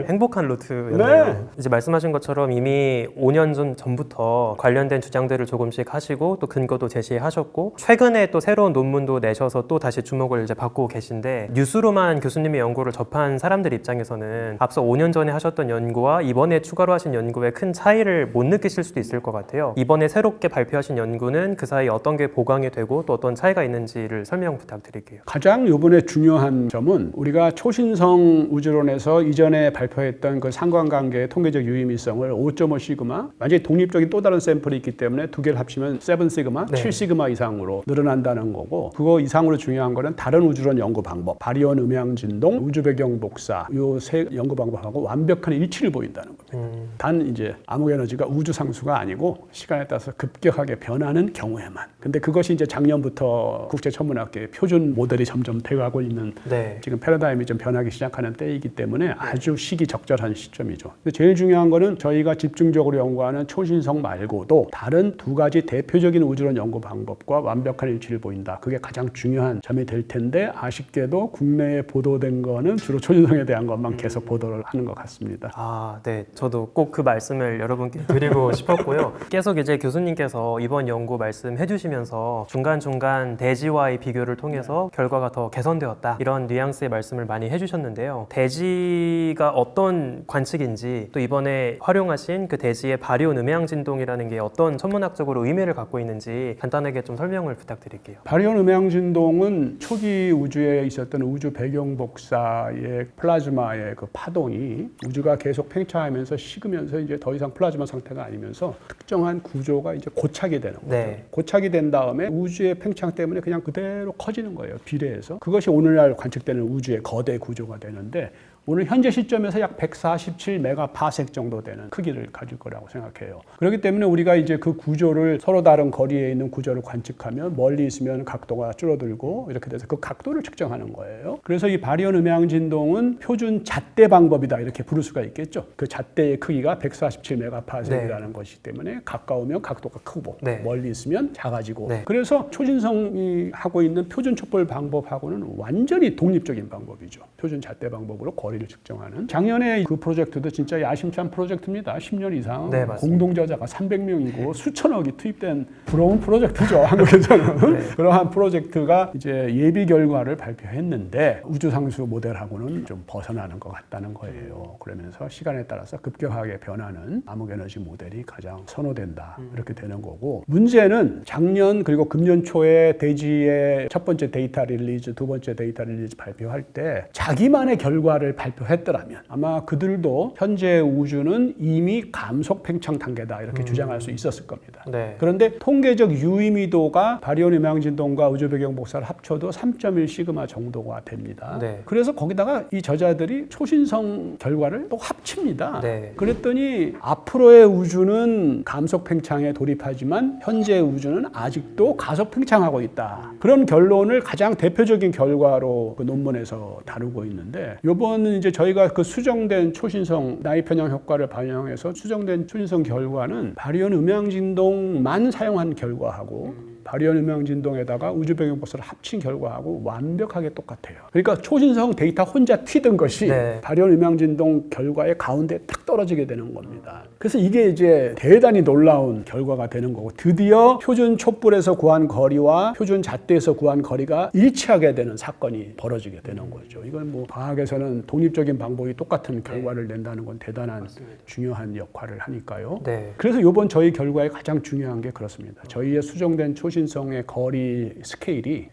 행복한 루트였네요. 이제 말씀하신 것처럼 이미 5년 전부터 관련된 주장들을 조금씩 하시고 또 근거도 제시하셨고 최근에 또 새로운 논문도 내셔서 또 다시 주목을 이제 받고 계신데, 뉴스로만 교수님의 연구를 접한 사람들 입장에서는 앞서 5년 전에 하셨던 연구와 이번에 추가로 하신 연구의 큰 차이를 못 느끼실 수도 있을 것 같아요. 이번에 새롭게 발표하신 연구는 그 사이 어떤 게 보강이 되고 또 어떤 차이가 있는지를 설명 부탁드릴게요. 가장 이번에 중요한 점은 우리가 초신성 우주론에서 이전에 발표했던 그 상관관계의 통계적 유의미성을 5.5 시그마, 완전히 독립적인 또 다른 샘플이 있기 때문에 두 개를 합치면 7 시그마, 7 시그마 이상으로 늘어난다는 거고, 그거 이상으로 중요한 거는 다른 우주론 연구 방법, 바리온 음향 진동, 우주 배경 복사, 요 세 연구 방법하고 완벽한 일치를 보인다는 겁니다. 단 이제 암흑 에너지가 우주 상수가 아니고 시간에 따라서 급격하게 변하는 경우에만. 근데 그것이 이제 작년부터 국제 천문학계의 표준 모델이 점점 돼가고 있는 지금 패러다임이 좀 변하기 시작하는 때이기 때문에 아주 시기적절한 시점이죠. 근데 제일 중요한 거는 저희가 집중적으로 연구하는 초신성 말고도 다른 두 가지 대표적인 우주론 연구 방법과 완벽한 일치를 보인다. 그게 가장 중요한 점이 될 텐데, 아쉽게도 국내에 보도된 거는 주로 초신성에 대한 것만 계속 보도를 하는 것 같습니다. 네. 저도 꼭 그 말씀을 여러분께 드리고 싶었고요. 계속 이제 교수님께서 이번 연구 말씀해 주시면서 중간중간 대지와의 비교를 통해서 결과가 더 개선되었다, 이런 뉘앙스의 말씀을 많이 해주셨는데요. 대지가 어떤 관측인지, 또 이번에 활용하신 그 대지의 바리온 음향 진동이라는 게 어떤 천문학적으로 의미를 갖고 있는지 간단하게 좀 설명을 부탁드릴게요. 바리온 음향 진동은 초기 우주에 있었던 우주 배경 복사의 플라즈마의 그 파동이 우주가 계속 팽창하면서 식으면서 이제 더 이상 플라즈마 상태가 아니면서 특정한 구조가 이제 고착이 되는 거예요. 고착이 된 다음에 우주의 팽창 때문에 그냥 그대로 커지는 거예요, 비례해서. 그것이 오늘날 관측되는 우주의 거대 구조가 되는데, 오늘 현재 시점에서 약 147 메가파섹 정도 되는 크기를 가질 거라고 생각해요. 그렇기 때문에 우리가 이제 그 구조를, 서로 다른 거리에 있는 구조를 관측하면 멀리 있으면 각도가 줄어들고 이렇게 돼서 그 각도를 측정하는 거예요. 그래서 이 바리온 음향 진동은 표준 잣대 방법이다, 이렇게 부를 수가 있겠죠. 그 잣대의 크기가 147 메가파섹이라는 것이기 때문에 가까우면 각도가 크고 멀리 있으면 작아지고, 그래서 초신성이 하고 있는 표준 촛불 방법하고는 완전히 독립적인 방법이죠. 표준 잣대 방법으로 거리를 측정하는. 작년에 그 프로젝트도 진짜 야심찬 프로젝트입니다. 10년 이상 공동저자가 300명이고 수천억이 투입된 부러운 프로젝트죠, 한국에서는. 그러한 프로젝트가 이제 예비 결과를 발표했는데 우주상수 모델하고는 좀 벗어나는 것 같다는 거예요. 그러면서 시간에 따라서 급격하게 변하는 암흑에너지 모델이 가장 선호된다, 이렇게 되는 거고, 문제는 작년 그리고 금년 초에 대지의 첫 번째 데이터 릴리즈, 두 번째 데이터 릴리즈 발표할 때 자기만의 결과를 발표했더라면 아마 그들도 현재 우주는 이미 감속 팽창 단계다, 이렇게 주장할 수 있었을 겁니다. 그런데 통계적 유의미도가 바리온 음향 진동과 우주 배경 복사를 합쳐도 3.1 시그마 정도가 됩니다. 그래서 거기다가 이 저자들이 초신성 결과를 또 합칩니다. 그랬더니 앞으로의 우주는 감속 팽창에 돌입하지만 현재 우주는 아직도 가속 팽창하고 있다. 그런 결론을 가장 대표적인 결과로 그 논문에서 다루고 있는데, 요번 이제 저희가 그 수정된 초신성 나이 편향 효과를 반영해서 수정된 초신성 결과는 바리온 음향 진동만 사용한 결과하고 바리온 음향 진동에다가 우주 배경 복사를 합친 결과하고 완벽하게 똑같아요. 그러니까 초신성 데이터 혼자 튀든 것이 바리온 음향 진동 결과의 가운데 딱 떨어지게 되는 겁니다. 그래서 이게 이제 대단히 놀라운 결과가 되는 거고, 드디어 표준 촛불에서 구한 거리와 표준 잣대에서 구한 거리가 일치하게 되는 사건이 벌어지게 되는 거죠. 이건 뭐 과학에서는 독립적인 방법이 똑같은 결과를 낸다는 건 대단한 중요한 역할을 하니까요. 그래서 이번 저희 결과의 가장 중요한 게 그렇습니다. 저희의 수정된 초신성의 거리 스케일이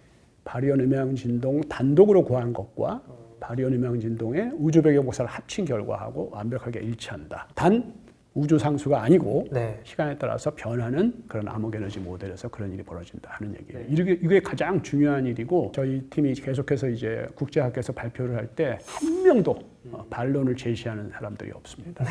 바리온 음향 진동 단독으로 구한 것과 바리온 음향 진동의 우주 배경 복사를 합친 결과하고 완벽하게 일치한다. 단 우주 상수가 아니고 네. 시간에 따라서 변하는 그런 암흑 에너지 모델에서 그런 일이 벌어진다 하는 얘기예요. 이게 가장 중요한 일이고 저희 팀이 계속해서 이제 국제학회에서 발표를 할 때 한 명도 반론을 제시하는 사람들이 없습니다.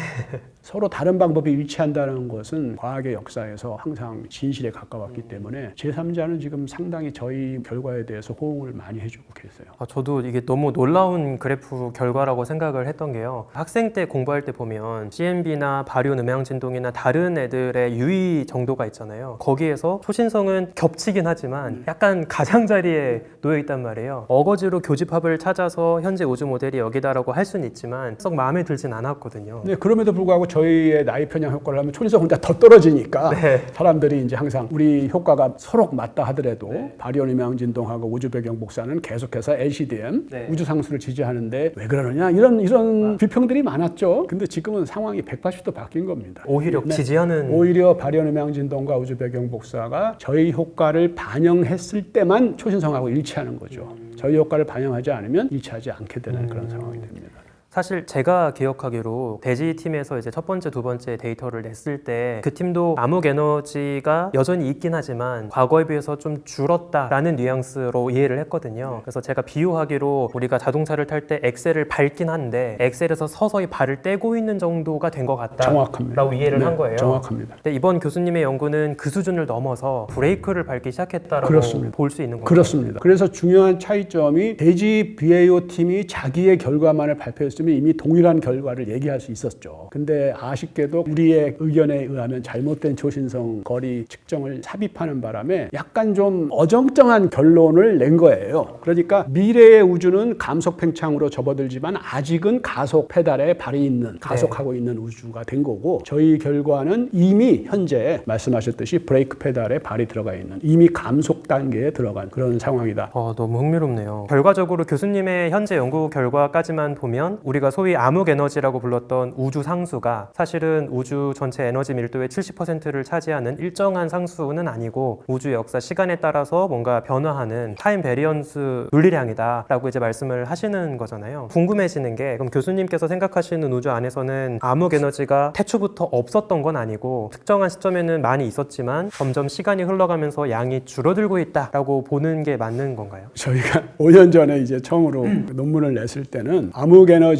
서로 다른 방법이 일치한다는 것은 과학의 역사에서 항상 진실에 가까웠기 때문에 제3자는 지금 상당히 저희 결과에 대해서 호응을 많이 해주고 계세요. 저도 이게 너무 놀라운 그래프 결과라고 생각을 했던 게요. 학생 때 공부할 때 보면 CMB나 바리온 음향진동이나 다른 애들의 유의 정도가 있잖아요. 거기에서 초신성은 겹치긴 하지만 약간 가장자리에 놓여 있단 말이에요. 어거지로 교집합을 찾아서 현재 우주 모델이 여기다라고 할 수는 있지만 썩 마음에 들진 않았거든요. 네, 그럼에도 불구하고 저희의 나이 편향 효과를 하면 초신성 혼자 더 떨어지니까 네. 사람들이 이제 항상 우리 효과가 서로 맞다 하더라도 바리온 음향진동하고 우주 배경 복사는 계속해서 LCDM 우주 상수를 지지하는데 왜 그러느냐 이런 비평들이 많았죠. 근데 지금은 상황이 180도 바뀐 겁니다. 오히려 지지하는 오히려 바리온 음향진동과 우주 배경 복사가 저희 효과를 반영했을 때만 초신성하고 일치하는 거죠. 저희 효과를 반영하지 않으면 일치하지 않게 되는 그런 상황이 됩니다. 사실 제가 기억하기로 대지 팀에서 이제 첫 번째, 두 번째 데이터를 냈을 때 그 팀도 암흑 에너지가 여전히 있긴 하지만 과거에 비해서 좀 줄었다라는 뉘앙스로 이해를 했거든요. 그래서 제가 비유하기로 우리가 자동차를 탈 때 엑셀을 밟긴 한데 엑셀에서 서서히 발을 떼고 있는 정도가 된 것 같다. 정확합니다. 라고 이해를 한 거예요. 정확합니다. 근데 이번 교수님의 연구는 그 수준을 넘어서 브레이크를 밟기 시작했다라고 그렇습니다. 볼 수 있는 거예요. 그렇습니다. 그래서 중요한 차이점이 대지 BAO 팀이 자기의 결과만을 발표했으면 이미 동일한 결과를 얘기할 수 있었죠. 근데 아쉽게도 우리의 의견에 의하면 잘못된 초신성 거리 측정을 삽입하는 바람에 약간 좀 어정쩡한 결론을 낸 거예요. 그러니까 미래의 우주는 감속 팽창으로 접어들지만 아직은 가속 페달에 발이 있는 가속하고 있는 우주가 된 거고 저희 결과는 이미 현재 말씀하셨듯이 브레이크 페달에 발이 들어가 있는 이미 감속 단계에 들어간 그런 상황이다. 너무 흥미롭네요. 결과적으로 교수님의 현재 연구 결과까지만 보면 우리가 소위 암흑 에너지라고 불렀던 우주 상수가 사실은 우주 전체 에너지 밀도의 70%를 차지하는 일정한 상수는 아니고 우주 역사 시간에 따라서 뭔가 변화하는 타임 베리언스 물리량이다라고 이제 말씀을 하시는 거잖아요. 궁금해지는 게 그럼 교수님께서 생각하시는 우주 안에서는 암흑 에너지가 태초부터 없었던 건 아니고 특정한 시점에는 많이 있었지만 점점 시간이 흘러가면서 양이 줄어들고 있다라고 보는 게 맞는 건가요? 저희가 5년 전에 이제 처음으로 논문을 냈을 때는 암흑 에너지의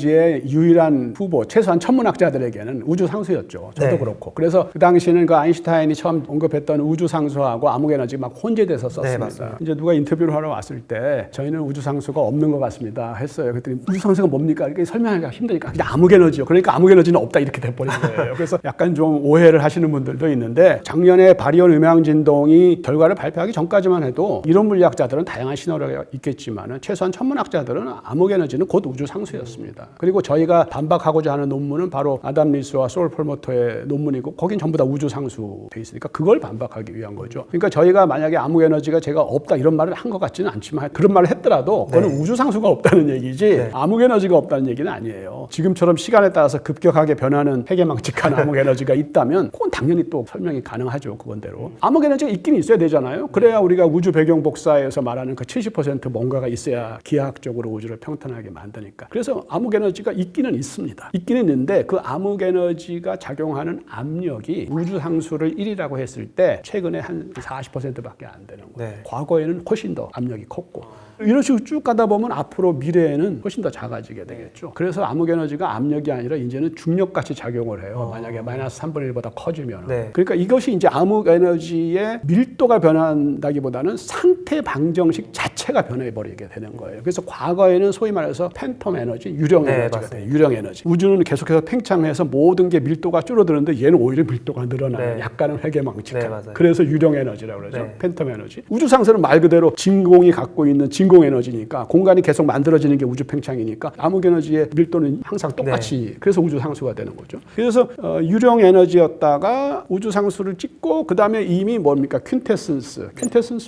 유일한 후보, 최소한 천문학자들에게는 우주 상수였죠. 저도 네. 그렇고. 그래서 그 당시에는 그 아인슈타인이 처음 언급했던 우주 상수하고 암흑 에너지가 막 혼재돼서 네, 썼습니다. 맞습니다. 이제 누가 인터뷰를 하러 왔을 때 저희는 우주 상수가 없는 것 같습니다 했어요. 그랬더니 우주 상수가 뭡니까? 이렇게 설명하기가 힘드니까 그냥 암흑 에너지요. 그러니까 암흑 에너지는 없다 이렇게 돼버린 거예요. 그래서 약간 좀 오해를 하시는 분들도 있는데 작년에 바리온 음향진동이 결과를 발표하기 전까지만 해도 이론 물리학자들은 다양한 신호가 있겠지만 최소한 천문학자들은 암흑 에너지는 곧 우주 상수였습니다. 그리고 저희가 반박하고자 하는 논문은 바로 아담 리스와 소울 폴모터의 논문이고 거긴 전부 다 우주 상수 돼 있으니까 그걸 반박하기 위한 거죠. 그러니까 저희가 만약에 암흑 에너지가 제가 없다 이런 말을 한 것 같지는 않지만 그런 말을 했더라도 그거는 우주 상수가 없다는 얘기지 암흑 에너지가 없다는 얘기는 아니에요. 지금처럼 시간에 따라서 급격하게 변하는 해괴망측한 암흑 에너지가 있다면 그건 당연히 또 설명이 가능하죠. 그건대로. 암흑 에너지가 있긴 있어야 되잖아요. 그래야 우리가 우주 배경 복사에서 말하는 그 70% 뭔가가 있어야 기하학적으로 우주를 평탄하게 만드니까. 그래서 암흑 에너지가 있기는 있습니다. 있기는 있는데 그 암흑 에너지가 작용하는 압력이 우주 상수를 1이라고 했을 때 최근에 한 40%밖에 안 되는 거예요. 네. 과거에는 훨씬 더 압력이 컸고 이런 식으로 쭉 가다 보면 앞으로 미래에는 훨씬 더 작아지게 되겠죠. 그래서 암흑 에너지가 압력이 아니라 이제는 중력같이 작용을 해요. 만약에 마이너스 3분의 1보다 커지면. 네. 그러니까 이것이 이제 암흑 에너지의 밀도가 변한다기보다는 상태 방정식 자체가 변해버리게 되는 거예요. 그래서 과거에는 소위 말해서 팬텀 에너지, 유령 네, 에너지가 맞습니다. 돼요. 유령 에너지. 우주는 계속해서 팽창해서 모든 게 밀도가 줄어드는데 얘는 오히려 밀도가 늘어나요. 네. 약간은 회계망측한. 네, 맞아요. 그래서 유령 에너지라고 그러죠. 네. 팬텀 에너지. 우주 상수는 말 그대로 진공이 갖고 있는 진공 에너지니까 공간이 계속 만들어지는 게 우주 팽창이니까 암흑 에너지의 밀도는 항상 똑같이 그래서 우주 상수가 되는 거죠. 그래서 유령 에너지였다가 우주가 우주 상수를 찍고 그 다음에 이미 뭡니까? 퀸테센스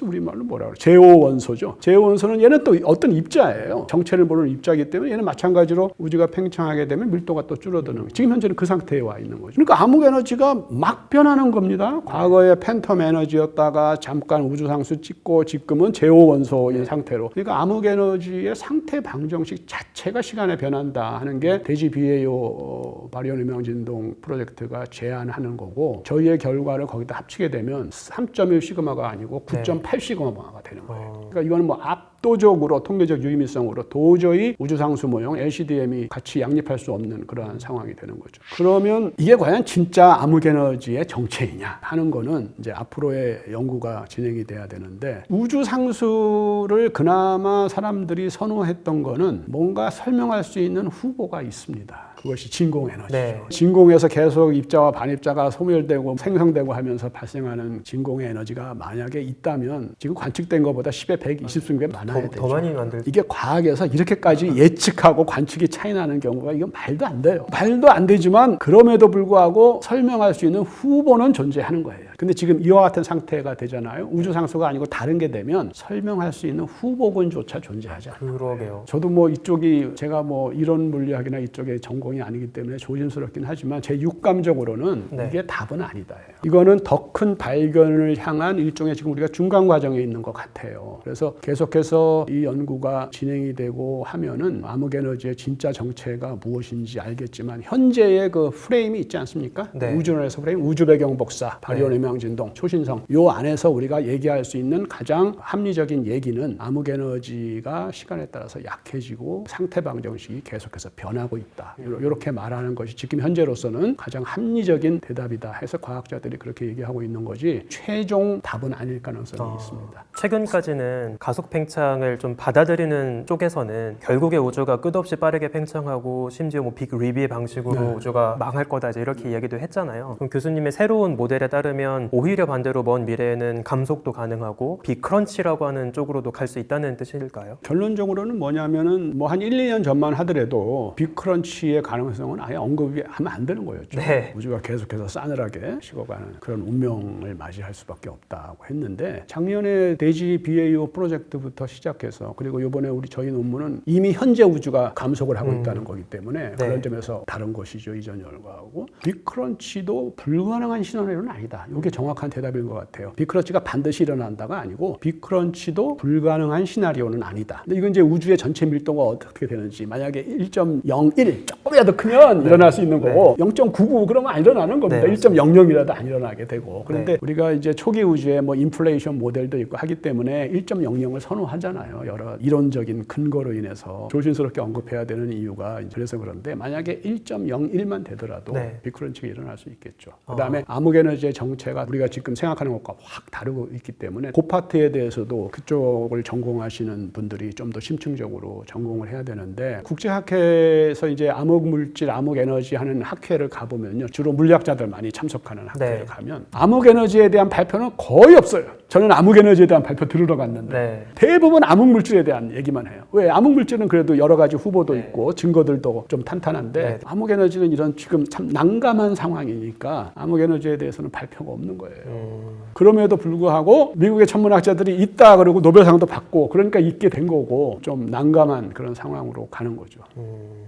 우리말로 뭐라 그래? 제오 원소죠. 제오 원소는 얘는 또 어떤 입자예요. 정체를 모르는 입자이기 때문에 얘는 마찬가지로 우주가 팽창하게 되면 밀도가 또 줄어드는 거예요. 지금 현재는 그 상태에 와 있는 거죠. 그러니까 암흑 에너지가 막 변하는 겁니다. 과거에 팬텀 에너지였다가 잠깐 우주 상수 찍고 지금은 제오 원소인 상태로. 그러니까 암흑 에너지의 상태 방정식 자체가 시간에 변한다 하는 게 대지 BAO 바리온 음영 진동 프로젝트가 제안하는 거고 저희의 결과를 거기다 합치게 되면 3.1 시그마가 아니고 9.8 시그마가 되는 거예요. 그러니까 이거는 뭐 압도적으로 통계적 유의미성으로 도저히 우주상수 모형 LCDM이 같이 양립할 수 없는 그러한 상황이 되는 거죠. 그러면 이게 과연 진짜 암흑 에너지의 정체이냐 하는 거는 이제 앞으로의 연구가 진행이 돼야 되는데 우주상수를 그나마 사람들이 선호했던 거는 뭔가 설명할 수 있는 후보가 있습니다. 그것이 진공에너지죠. 네. 진공에서 계속 입자와 반입자가 소멸되고 생성되고 하면서 발생하는 진공의 에너지가 만약에 있다면 지금 관측된 것보다 10의 120승배 많아야 되죠. 더 많이 만들. 이게 과학에서 이렇게까지 예측하고 관측이 차이 나는 경우가 이건 말도 안 돼요. 말도 안 되지만 그럼에도 불구하고 설명할 수 있는 후보는 존재하는 거예요. 근데 지금 이와 같은 상태가 되잖아요. 우주상수가 아니고 다른 게 되면 설명할 수 있는 후보군조차 존재하지 않아요. 그러게요. 저도 뭐 이쪽이 제가 뭐 이론 물리학이나 이쪽에 전공이 아니기 때문에 조심스럽긴 하지만 제 육감적으로는 네. 이게 답은 아니다. 이거는 더 큰 발견을 향한 일종의 지금 우리가 중간 과정에 있는 것 같아요. 그래서 계속해서 이 연구가 진행이 되고 하면은 암흑 에너지의 진짜 정체가 무엇인지 알겠지만 현재의 그 프레임이 있지 않습니까? 네. 우주론에서 프레임, 우주 배경 복사, 바리온 음영 진동, 초신성 요 안에서 우리가 얘기할 수 있는 가장 합리적인 얘기는 암흑 에너지가 시간에 따라서 약해지고 상태 방정식이 계속해서 변하고 있다. 이렇게 말하는 것이 지금 현재로서는 가장 합리적인 대답이다 해서 과학자들이 그렇게 얘기하고 있는 거지 최종 답은 아닐 가능성이 있습니다. 최근까지는 가속 팽창을 좀 받아들이는 쪽에서는 결국에 우주가 끝없이 빠르게 팽창하고 심지어 뭐 빅 리비의 방식으로 우주가 망할 거다 이제 이렇게 이야기도 했잖아요. 그럼 교수님의 새로운 모델에 따르면 오히려 반대로 먼 미래에는 감속도 가능하고 빅 크런치라고 하는 쪽으로도 갈 수 있다는 뜻일까요? 결론적으로는 뭐냐면은 뭐 한 1, 2년 전만 하더라도 빅 크런치의 가능성은 아예 언급이 하면 안 되는 거였죠. 네. 우주가 계속해서 싸늘하게 식어가는 그런 운명을 맞이할 수밖에 없다고 했는데 작년에 대지 BAO 프로젝트부터 시작해서 그리고 이번에 저희 논문은 이미 현재 우주가 감속을 하고 있다는 거기 때문에 그런 점에서 다른 것이죠. 이전 결과하고. 빅 크런치도 불가능한 시나리오는 아니다. 이게 정확한 대답인 것 같아요. 빅 크런치가 반드시 일어난다가 아니고 빅 크런치도 불가능한 시나리오는 아니다. 근데 이건 이제 우주의 전체 밀도가 어떻게 되는지 만약에 1.01 조금이라도 크면 일어날 수 있는 거고 0.99 그러면 안 일어나는 겁니다. 1.00이라도 안 일어나게 되고 그런데 우리가 이제 초기 우주에 뭐 인플레이션 모델도 있고 하기 때문에 1.00을 선호하잖아요. 여러 이론적인 근거로 인해서 조심스럽게 언급해야 되는 이유가 그래서 그런데 만약에 1.01만 되더라도 빅크런치가 일어날 수 있겠죠. 그다음에 암흑 에너지의 정체가 우리가 지금 생각하는 것과 확 다르고 있기 때문에 그 파트에 대해서도 그쪽을 전공하시는 분들이 좀 더 심층적으로 전공을 해야 되는데 국제학회에서 이제 암흑 물질, 암흑 에너지 하는 학회를 가보면요. 주로 물리학자들 많이 참석하는 학회를 가면 암흑 에너지에 대한 발표는 거의 없어요. 저는 암흑 에너지에 대한 발표 들으러 갔는데 대부분 암흑 물질에 대한 얘기만 해요. 왜? 암흑 물질은 그래도 여러 가지 후보도 있고 증거들도 좀 탄탄한데 암흑 에너지는 이런 지금 참 난감한 상황이니까 암흑 에너지에 대해서는 발표가 없는 거예요. 그럼에도 불구하고 미국의 천문학자들이 있다 그러고 노벨상도 받고 그러니까 있게 된 거고 좀 난감한 그런 상황으로 가는 거죠.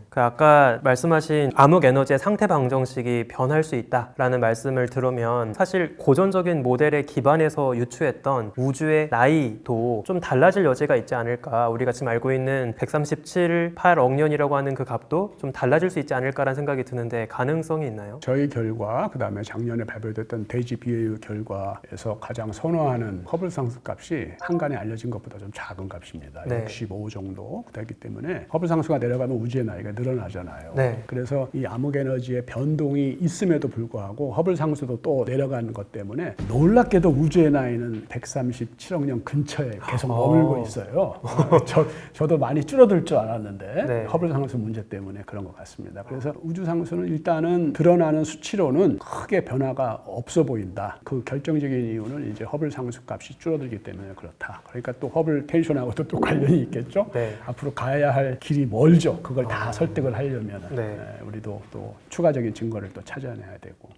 그 아까 말씀하신 암흑 에너지의 상태 방정식이 변할 수 있다라는 말씀을 들으면 사실 고전적인 모델에 기반해서 유추했던 우주의 나이도 좀 달라질 여지가 있지 않을까. 우리가 지금 알고 있는 137.8억 년이라고 하는 그 값도 좀 달라질 수 있지 않을까라는 생각이 드는데 가능성이 있나요? 저희 결과 그다음에 작년에 발표됐던 대지 BAO 결과에서 가장 선호하는 허블 상수 값이 한간에 알려진 것보다 좀 작은 값입니다. 65 정도 되기 때문에 허블 상수가 내려가면 우주의 나이가 늘어나잖아요. 그래서 이 암흑 에너지의 변동이 있음에도 불구하고 허블 상수도 또 내려가는 것 때문에 놀랍게도 우주의 나이는 137억 년 근처에 계속 머물고 있어요. 저도 많이 줄어들 줄 알았는데 네. 허블 상수 문제 때문에 그런 것 같습니다. 그래서 우주 상수는 일단은 드러나는 수치로는 크게 변화가 없어 보인다. 그 결정적인 이유는 이제 허블 상수 값이 줄어들기 때문에 그렇다. 그러니까 또 허블 텐션하고도 또 관련이 있겠죠. 네. 앞으로 가야 할 길이 멀죠. 그걸 다 설득을 하려면 네. 우리도 또 추가적인 증거를 또 찾아내야 되고.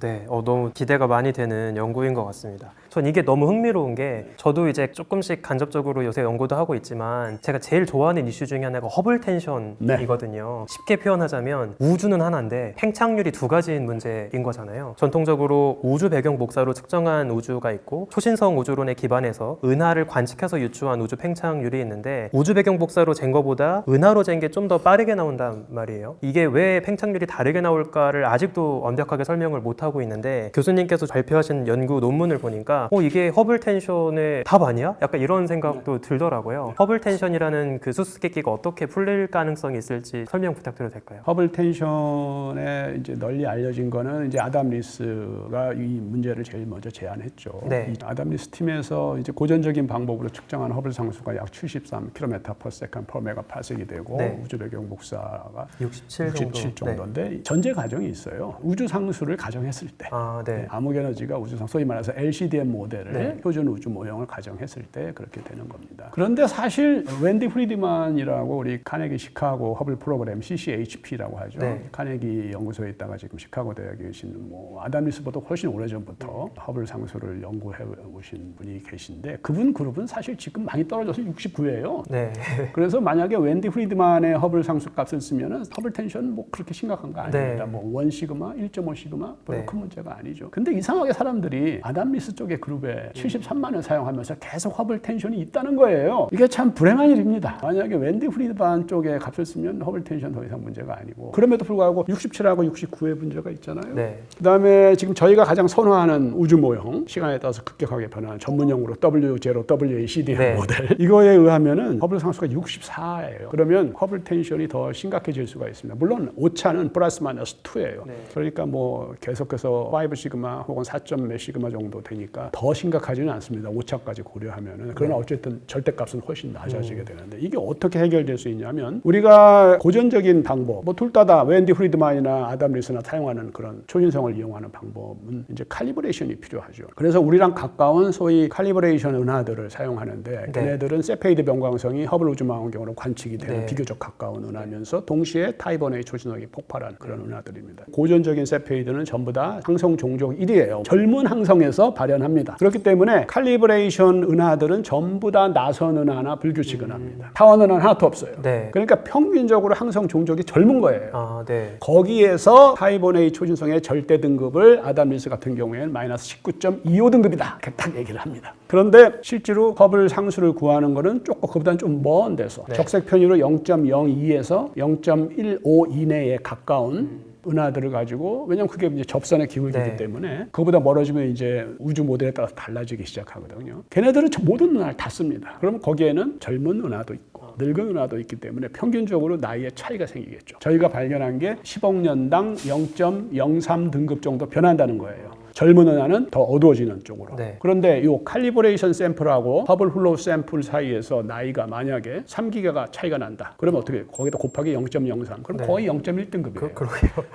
네. 너무 기대가 많이 되는 연구인 것 같습니다. 전 이게 너무 흥미로운 게 저도 이제 조금씩 간접적으로 요새 연구도 하고 있지만 제가 제일 좋아하는 이슈 중에 하나가 허블 텐션이거든요. 쉽게 표현하자면 우주는 하나인데 팽창률이 두 가지인 문제인 거잖아요. 전통적으로 우주 배경 복사로 측정한 우주가 있고 초신성 우주론에 기반해서 은하를 관측해서 유추한 우주 팽창률이 있는데 우주 배경 복사로 잰 거보다 은하로 잰 게 좀 더 빠르게 나온단 말이에요. 이게 왜 팽창률이 다르게 나올까를 아직도 완벽하게 설명을 못 하고 있는데 교수님께서 발표하신 연구 논문을 보니까 이게 허블 텐션의 답 아니야? 약간 이런 생각도 들더라고요. 허블 텐션이라는 그 수수께끼가 어떻게 풀릴 가능성이 있을지 설명 부탁드려도 될까요? 허블 텐션에 이제 널리 알려진 거는 이제 아담 리스가 이 문제를 제일 먼저 제안했죠. 네. 이 아담 리스 팀에서 이제 고전적인 방법으로 측정한 허블 상수가 약 73km/s per 메가파섹이 되고 네. 우주 배경 복사가 67 정도인데 전제 가정이 있어요. 우주 상수를 가정했을 때 네. 암흑 에너지가 우주 상 소위 말해서 LCDM 모델을 네. 표준 우주 모형을 가정했을 때 그렇게 되는 겁니다. 그런데 사실 웬디 프리드만이라고 우리 카네기 시카고 허블 프로그램 CCHP라고 하죠. 네. 카네기 연구소에 있다가 지금 시카고 대학에 계신 아담 리스보다 훨씬 오래전부터 허블 상수를 연구해 오신 분이 계신데 그분 그룹은 사실 지금 많이 떨어져서 69예요. 네. 그래서 만약에 웬디 프리드만의 허블 상수 값을 쓰면은 허블 텐션 뭐 그렇게 심각한 거 아닙니다. 네. 뭐 1 시그마, 1.5 시그마 별로 네. 큰 문제가 아니죠. 근데 이상하게 사람들이 아담 리스 쪽의 그룹에 73만을 사용하면서 계속 허블 텐션이 있다는 거예요. 이게 참 불행한 일입니다. 만약에 웬디 프리드만 쪽에 값을 쓰면 허블 텐션 더 이상 문제가 아니고 그럼에도 불구하고 67하고 69의 문제가 있잖아요. 네. 그다음에 지금 저희가 가장 선호하는 우주 모형 시간에 따라서 급격하게 변하는 전문용어로 W0 WACD 네. 모델 이거에 의하면은 허블 상수가 64예요. 그러면 허블 텐션이 더 심각해질 수가 있습니다. 물론 오차는 플러스 마이너스 2예요. 네. 그러니까 뭐 계속해서 5 시그마 혹은 4점 몇 시그마 정도 되니까 더 심각하지는 않습니다. 오차까지 고려하면은. 그러나 어쨌든 절대값은 훨씬 낮아지게 되는데 이게 어떻게 해결될 수 있냐면 우리가 고전적인 방법 뭐 둘 다 웬디 프리드만이나 아담 리스나 사용하는 그런 초신성을 이용하는 방법은 이제 칼리브레이션이 필요하죠. 그래서 우리랑 가까운 소위 칼리브레이션 은하들을 사용하는데 걔네들은 세페이드 변광성이 허블 우주망원경으로 관측이 되는 비교적 가까운 은하면서 동시에 타이번의 초신성이 폭발한 그런 은하들입니다. 고전적인 세페이드는 전부 다 항성 종족 1이에요. 젊은 항성에서 발현합니다. 그렇기 때문에 칼리브레이션 은하들은 전부 다 나선 은하나 불규칙 은하입니다. 타원 은하는 하나도 없어요. 네. 그러니까 평균적으로 항성 종족이 젊은 거예요. 네. 거기에서 타이번의 초신성의 절대 등급을 아담 리스 같은 경우에는 마이너스 19.25 등급이다. 이렇게 딱 얘기를 합니다. 그런데 실제로 허블 상수를 구하는 거는 조금 그보다는 좀 먼 데서 적색 편유로 0.02에서 0.15 이내에 가까운 은하들을 가지고 왜냐면 그게 이제 접선의 기울기이기 때문에 그거보다 멀어지면 이제 우주 모델에 따라서 달라지기 시작하거든요. 걔네들은 모든 은하를 다 씁니다. 그럼 거기에는 젊은 은하도 있고 늙은 은하도 있기 때문에 평균적으로 나이에 차이가 생기겠죠. 저희가 발견한 게 10억 년당 0.03 등급 정도 변한다는 거예요. 젊은 은하는 더 어두워지는 쪽으로. 그런데 이 칼리브레이션 샘플하고 허블 플로우 샘플 사이에서 나이가 만약에 3기가가 차이가 난다. 그러면 어떻게 해요? 거기다 곱하기 0.03. 그럼 거의 0.1등급이에요.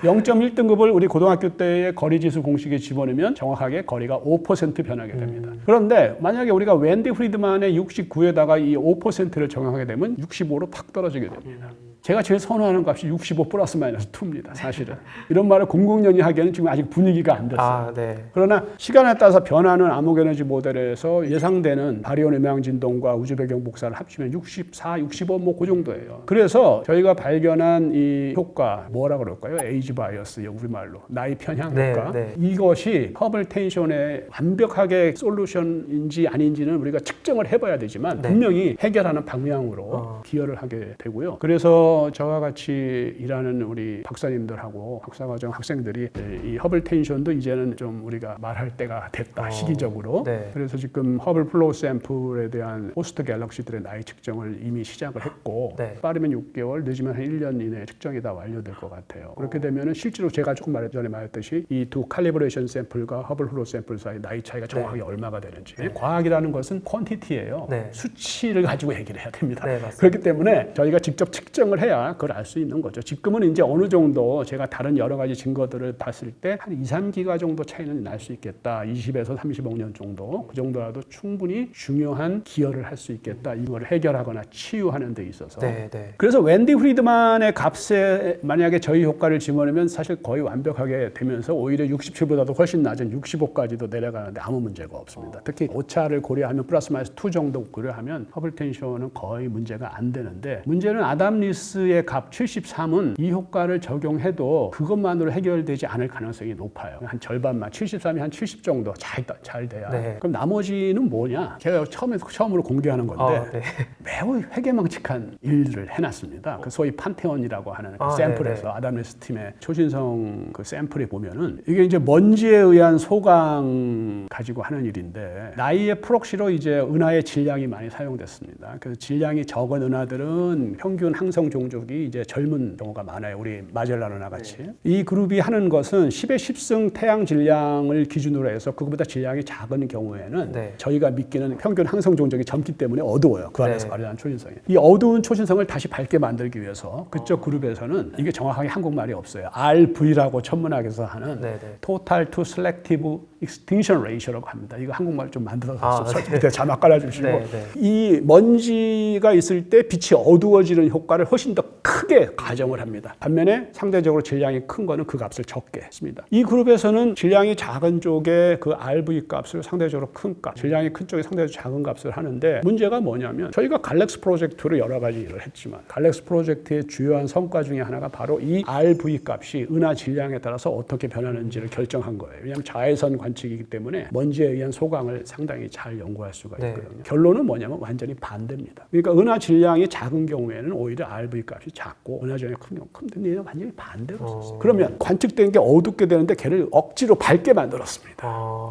0.1등급을 우리 고등학교 때의 거리지수 공식에 집어넣으면 정확하게 거리가 5% 변하게 됩니다. 그런데 만약에 우리가 웬디 프리드만의 69에다가 이 5%를 정확하게 되면 65로 팍 떨어지게 됩니다. 제가 제일 선호하는 값이 65 플러스 마이너스 2입니다. 사실은. 이런 말을 공공연히 하기에는 지금 아직 분위기가 안 됐어요. 그러나 시간에 따라서 변하는 암흑에너지 모델에서 예상되는 바리온 음향 진동과 우주 배경 복사를 합치면 64, 65 뭐 그 정도예요. 그래서 저희가 발견한 이 효과 뭐라 그럴까요? 에이지 바이어스 우리말로 나이 편향 효과. 이것이 허블 텐션의 완벽하게 솔루션인지 아닌지는 우리가 측정을 해봐야 되지만 분명히 해결하는 방향으로 기여를 하게 되고요. 그래서 그래서 저와 같이 일하는 우리 박사님들하고 박사과정 학생들이 이 허블 텐션도 이제는 좀 우리가 말할 때가 됐다, 시기적으로. 네. 그래서 지금 허블 플로우 샘플에 대한 호스트 갤럭시들의 나이 측정을 이미 시작을 했고 네. 빠르면 6개월, 늦으면 한 1년 이내에 측정이 다 완료될 것 같아요. 그렇게 되면은 실제로 제가 조금 전에 말했듯이 이 두 칼리브레이션 샘플과 허블 플로우 샘플 사이 나이 차이가 정확하게 얼마가 되는지. 과학이라는 것은 퀀티티예요. 네. 수치를 가지고 얘기를 해야 됩니다. 네, 맞습니다. 그렇기 때문에 저희가 직접 측정을 해야 그걸 알 수 있는 거죠. 지금은 이제 어느 정도 제가 다른 여러 가지 증거들을 봤을 때 한 2, 3기가 정도 차이는 날 수 있겠다. 20에서 30억 년 정도. 그 정도라도 충분히 중요한 기여를 할 수 있겠다. 이걸 해결하거나 치유하는 데 있어서. 네, 네. 그래서 웬디 프리드만의 값에 만약에 저희 효과를 집어넣으면 사실 거의 완벽하게 되면서 오히려 67보다도 훨씬 낮은 65까지도 내려가는데 아무 문제가 없습니다. 특히 오차를 고려하면 플러스 마이너스 2 정도 고려하면 허블 텐션은 거의 문제가 안 되는데, 문제는 아담 리스의 값 73은 이 효과를 적용해도 그것만으로 해결되지 않을 가능성이 높아요. 한 절반만, 73이 한 70 정도 잘 돼야. 네. 그럼 나머지는 뭐냐? 제가 처음으로 공개하는 건데 네. 매우 회개망측한 일들을 해놨습니다. 그 소위 판테온이라고 하는 그 샘플에서 네네. 아담 리스 팀의 초신성 그 샘플에 보면은 이게 이제 먼지에 의한 소강 가지고 하는 일인데, 나이의 프록시로 이제 은하의 질량이 많이 사용됐습니다. 그래서 질량이 적은 은하들은 평균 항성 종족이 이제 젊은 경우가 많아요. 우리 마젤란 은하 같이. 이 그룹이 하는 것은 10의 10승 태양 질량을 기준으로 해서 그것보다 질량이 작은 경우에는 네. 저희가 믿기는 평균 항성 종족이 젊기 때문에 어두워요. 그 안에서 네. 발현한 초신성이. 이 어두운 초신성을 다시 밝게 만들기 위해서 그쪽 그룹에서는 이게 정확하게 한국말이 없어요. RV라고 천문학에서 하는 네네. Total to Selective Extinction Ratio라고 합니다. 이거 한국말 좀 만들어서 네. 밑에 자막 깔아주시고. 네, 네. 이 먼지가 있을 때 빛이 어두워지는 효과를 훨씬 더 크게 가정을 합니다. 반면에 상대적으로 질량이 큰 거는 그 값을 적게 씁니다. 이 그룹에서는 질량이 작은 쪽에 그 RV 값을 상대적으로 큰 값, 질량이 큰 쪽에 상대적으로 작은 값을 하는데, 문제가 뭐냐면 저희가 갈렉스 프로젝트로 여러 가지 일을 했지만 갈렉스 프로젝트의 주요한 성과 중에 하나가 바로 이 RV 값이 은하 질량에 따라서 어떻게 변하는지를 결정한 거예요. 왜냐하면 자외선 관측이기 때문에 먼지에 의한 소강을 상당히 잘 연구할 수가 있거든요. 결론은 뭐냐면 완전히 반대입니다. 그러니까 은하 질량이 작은 경우에는 오히려 RV 값이 작고, 은하 질량이 큰 경우 근데 얘는 완전히 반대로 썼어요. 그러면 관측된 게 어둡게 되는데 걔를 억지로 밝게 만들었습니다.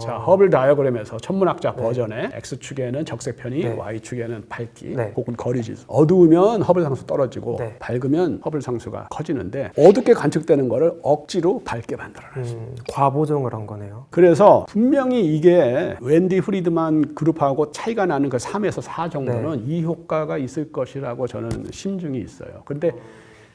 자, 허블 다이어그램에서 천문학자 버전에 X축에는 적색편이, Y축에는 밝기 혹은 거리지수. 어두우면 허블 상수 떨어지고 밝으면 허블 상수가 커지는데, 어둡게 관측되는 거를 억지로 밝게 만들어놨어요. 과보정을 한 거네요. 그래서 분명히 이게 웬디 프리드만 그룹하고 차이가 나는 그 3에서 4 정도는 이 효과가 있을 것이라고 저는 심증이 있어요. 근데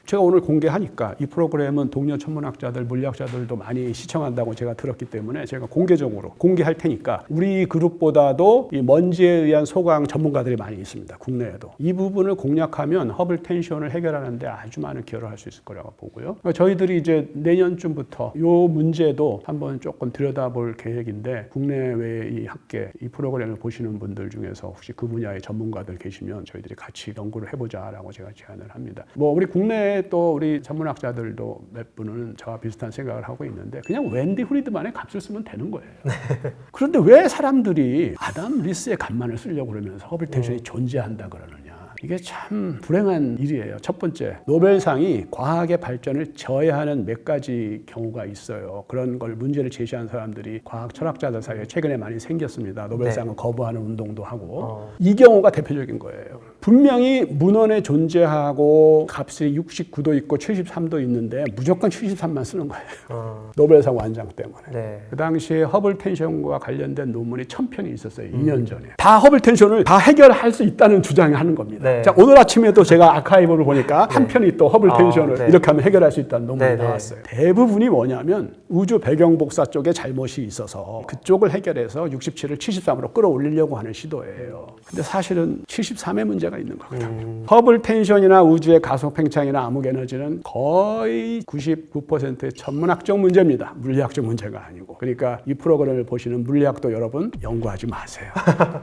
제가 오늘 공개하니까 이 프로그램은 동료 천문학자들, 물리학자들도 많이 시청한다고 제가 들었기 때문에 제가 공개적으로 공개할 테니까 우리 그룹보다도 이 먼지에 의한 소강 전문가들이 많이 있습니다. 국내에도. 이 부분을 공략하면 허블 텐션을 해결하는 데 아주 많은 기여를 할 수 있을 거라고 보고요. 그러니까 저희들이 이제 내년쯤부터 이 문제도 한번 조금 들여다볼 계획인데, 국내외 이 학계, 이 프로그램을 보시는 분들 중에서 혹시 그 분야의 전문가들 계시면 저희들이 같이 연구를 해보자라고 제가 제안을 합니다. 뭐 우리 국내 또 우리 전문학자들도 몇 분은 저와 비슷한 생각을 하고 있는데, 그냥 웬디 프리드만의 값을 쓰면 되는 거예요. 그런데 왜 사람들이 아담 리스의 값만을 쓰려고 그러면서 허블 텐션이 존재한다 그러느냐. 이게 참 불행한 일이에요. 첫 번째, 노벨상이 과학의 발전을 저해하는 몇 가지 경우가 있어요. 그런 걸 문제를 제시한 사람들이 과학 철학자들 사이에 최근에 많이 생겼습니다. 노벨상을 거부하는 운동도 하고. 이 경우가 대표적인 거예요. 분명히 문헌에 존재하고 값이 69도 있고 73도 있는데 무조건 73만 쓰는 거예요. 노벨상 완장 때문에. 그 당시에 허블 텐션과 관련된 논문이 1000편이 있었어요. 2년 전에. 다 허블 텐션을 다 해결할 수 있다는 주장을 하는 겁니다. 자, 오늘 아침에도 제가 아카이브를 보니까 한 편이 또 허블 텐션을 이렇게 하면 해결할 수 있다는 논문이 나왔어요. 대부분이 뭐냐면 우주 배경 복사 쪽에 잘못이 있어서 그쪽을 해결해서 67을 73으로 끌어올리려고 하는 시도예요. 근데 사실은 73의 문제가 있는 거거든요. 허블 텐션이나 우주의 가속 팽창이나 암흑 에너지는 거의 99%의 천문학적 문제입니다. 물리학적 문제가 아니고. 그러니까 이 프로그램을 보시는 물리학도 여러분 연구하지 마세요.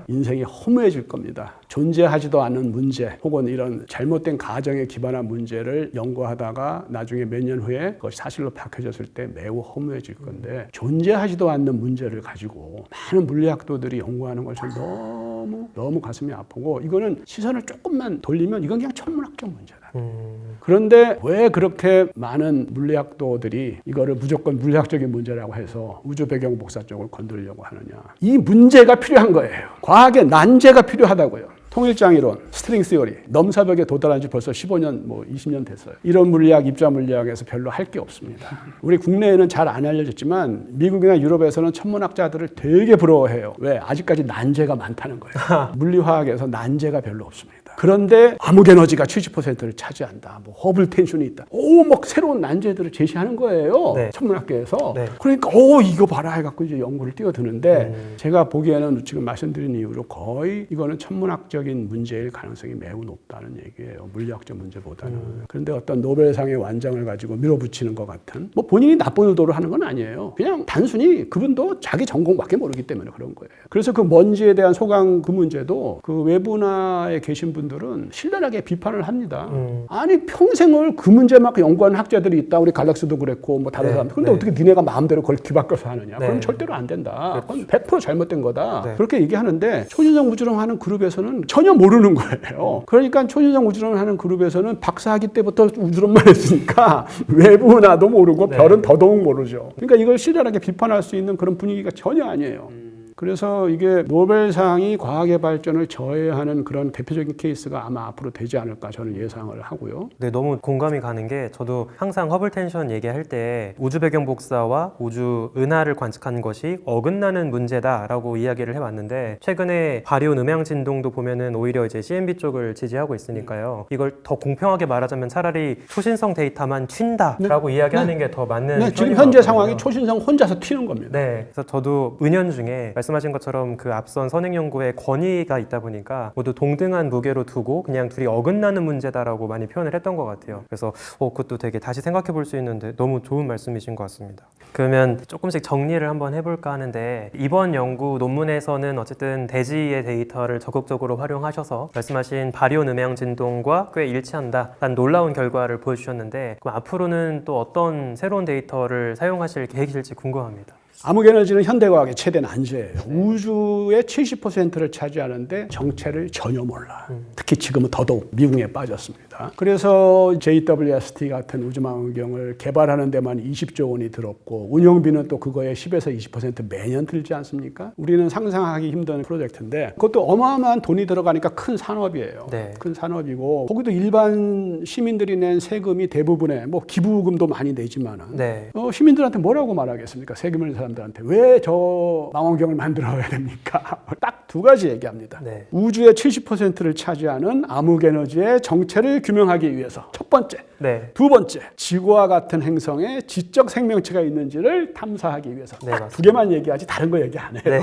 인생이 허무해질 겁니다. 존재하지도 않는 문제 혹은 이런 잘못된 가정에 기반한 문제를 연구하다가 나중에 몇 년 후에 그것이 사실로 밝혀졌을 때 매우 허무해질 건데, 존재하지도 않는 문제를 가지고 많은 물리학도들이 연구하는 걸 저는 너무 가슴이 아프고 이거는 시선을 조금만 돌리면 이건 그냥 천문학적 문제다. 그런데 왜 그렇게 많은 물리학도들이 이거를 무조건 물리학적인 문제라고 해서 우주 배경 복사 쪽을 건드리려고 하느냐. 이 문제가 필요한 거예요. 과학의 난제가 필요하다고요. 통일장이론, 스트링 시어리, 넘사벽에 도달한 지 벌써 15년, 20년 됐어요. 이런 물리학, 입자 물리학에서 별로 할 게 없습니다. 우리 국내에는 잘 안 알려졌지만 미국이나 유럽에서는 천문학자들을 되게 부러워해요. 왜? 아직까지 난제가 많다는 거예요. 물리화학에서 난제가 별로 없습니다. 그런데 암흑 에너지가 70%를 차지한다. 허블 텐션이 있다. 막 새로운 난제들을 제시하는 거예요. 네. 천문학계에서. 네. 그러니까 이거 봐라 해갖고 이제 연구를 뛰어드는데 제가 보기에는 지금 말씀드린 이유로 거의 이거는 천문학적인 문제일 가능성이 매우 높다는 얘기예요. 물리학적 문제보다는. 그런데 어떤 노벨상의 완장을 가지고 밀어붙이는 것 같은 본인이 나쁜 의도로 하는 건 아니에요. 그냥 단순히 그분도 자기 전공밖에 모르기 때문에 그런 거예요. 그래서 그 먼지에 대한 소강 그 문제도 그 외부나에 계신 분들은 신랄하게 비판을 합니다. 아니 평생을 그 문제 막 연구하는 학자들이 있다. 우리 갈락스도 그랬고 다른 사람들. 그런데 어떻게 니네가 마음대로 그걸 뒤바꿔서 하느냐. 그럼 절대로 안 된다. 그건 100% 잘못된 거다. 그렇게 얘기하는데 초신성 우주론 하는 그룹에서는 전혀 모르는 거예요. 그러니까 초신성 우주론 하는 그룹에서는 박사학위 때부터 우주론만 했으니까 외부나도 모르고 별은 더더욱 모르죠. 그러니까 이걸 신랄하게 비판할 수 있는 그런 분위기가 전혀 아니에요. 그래서 이게 노벨상이 과학의 발전을 저해하는 그런 대표적인 케이스가 아마 앞으로 되지 않을까 저는 예상을 하고요. 네, 너무 공감이 가는 게 저도 항상 허블 텐션 얘기할 때 우주 배경 복사와 우주 은하를 관측한 것이 어긋나는 문제다라고 이야기를 해왔는데 최근에 바리온 음향 진동도 보면은 오히려 이제 CMB 쪽을 지지하고 있으니까요. 이걸 더 공평하게 말하자면 차라리 초신성 데이터만 튄다라고 이야기하는 게 더 맞는 지금 현재 상황이 초신성 혼자서 튀는 겁니다. 네, 그래서 저도 은연중에 말씀하신 것처럼 그 앞선 선행 연구에 권위가 있다 보니까 모두 동등한 무게로 두고 그냥 둘이 어긋나는 문제다라고 많이 표현을 했던 것 같아요. 그래서 그것도 되게 다시 생각해 볼 수 있는데 너무 좋은 말씀이신 것 같습니다. 그러면 조금씩 정리를 한번 해볼까 하는데 이번 연구 논문에서는 어쨌든 대지의 데이터를 적극적으로 활용하셔서 말씀하신 바리온 음향 진동과 꽤 일치한다라는 놀라운 결과를 보여주셨는데 그럼 앞으로는 또 어떤 새로운 데이터를 사용하실 계획이실지 궁금합니다. 암흑 에너지는 현대과학의 최대 난제예요. 우주의 70%를 차지하는데 정체를 전혀 몰라. 특히 지금은 더더욱 미궁에 빠졌습니다. 그래서 JWST 같은 우주망원경을 개발하는 데만 20조 원이 들었고 운영비는 또 그거에 10에서 20% 매년 들지 않습니까? 우리는 상상하기 힘든 프로젝트인데 그것도 어마어마한 돈이 들어가니까 큰 산업이에요. 네. 큰 산업이고 거기도 일반 시민들이 낸 세금이 대부분의 기부금도 많이 내지만은 네. 시민들한테 뭐라고 말하겠습니까? 세금을 낸 사람들한테 왜 저 망원경을 만들어야 됩니까? 딱 두 가지 얘기합니다. 네. 우주의 70%를 차지하는 암흑 에너지의 정체를 규명하기 위해서 첫 번째, 네. 두 번째, 지구와 같은 행성에 지적 생명체가 있는지를 탐사하기 위해서 네, 딱 두 개만 얘기하지 다른 거 얘기 안 해요. 네.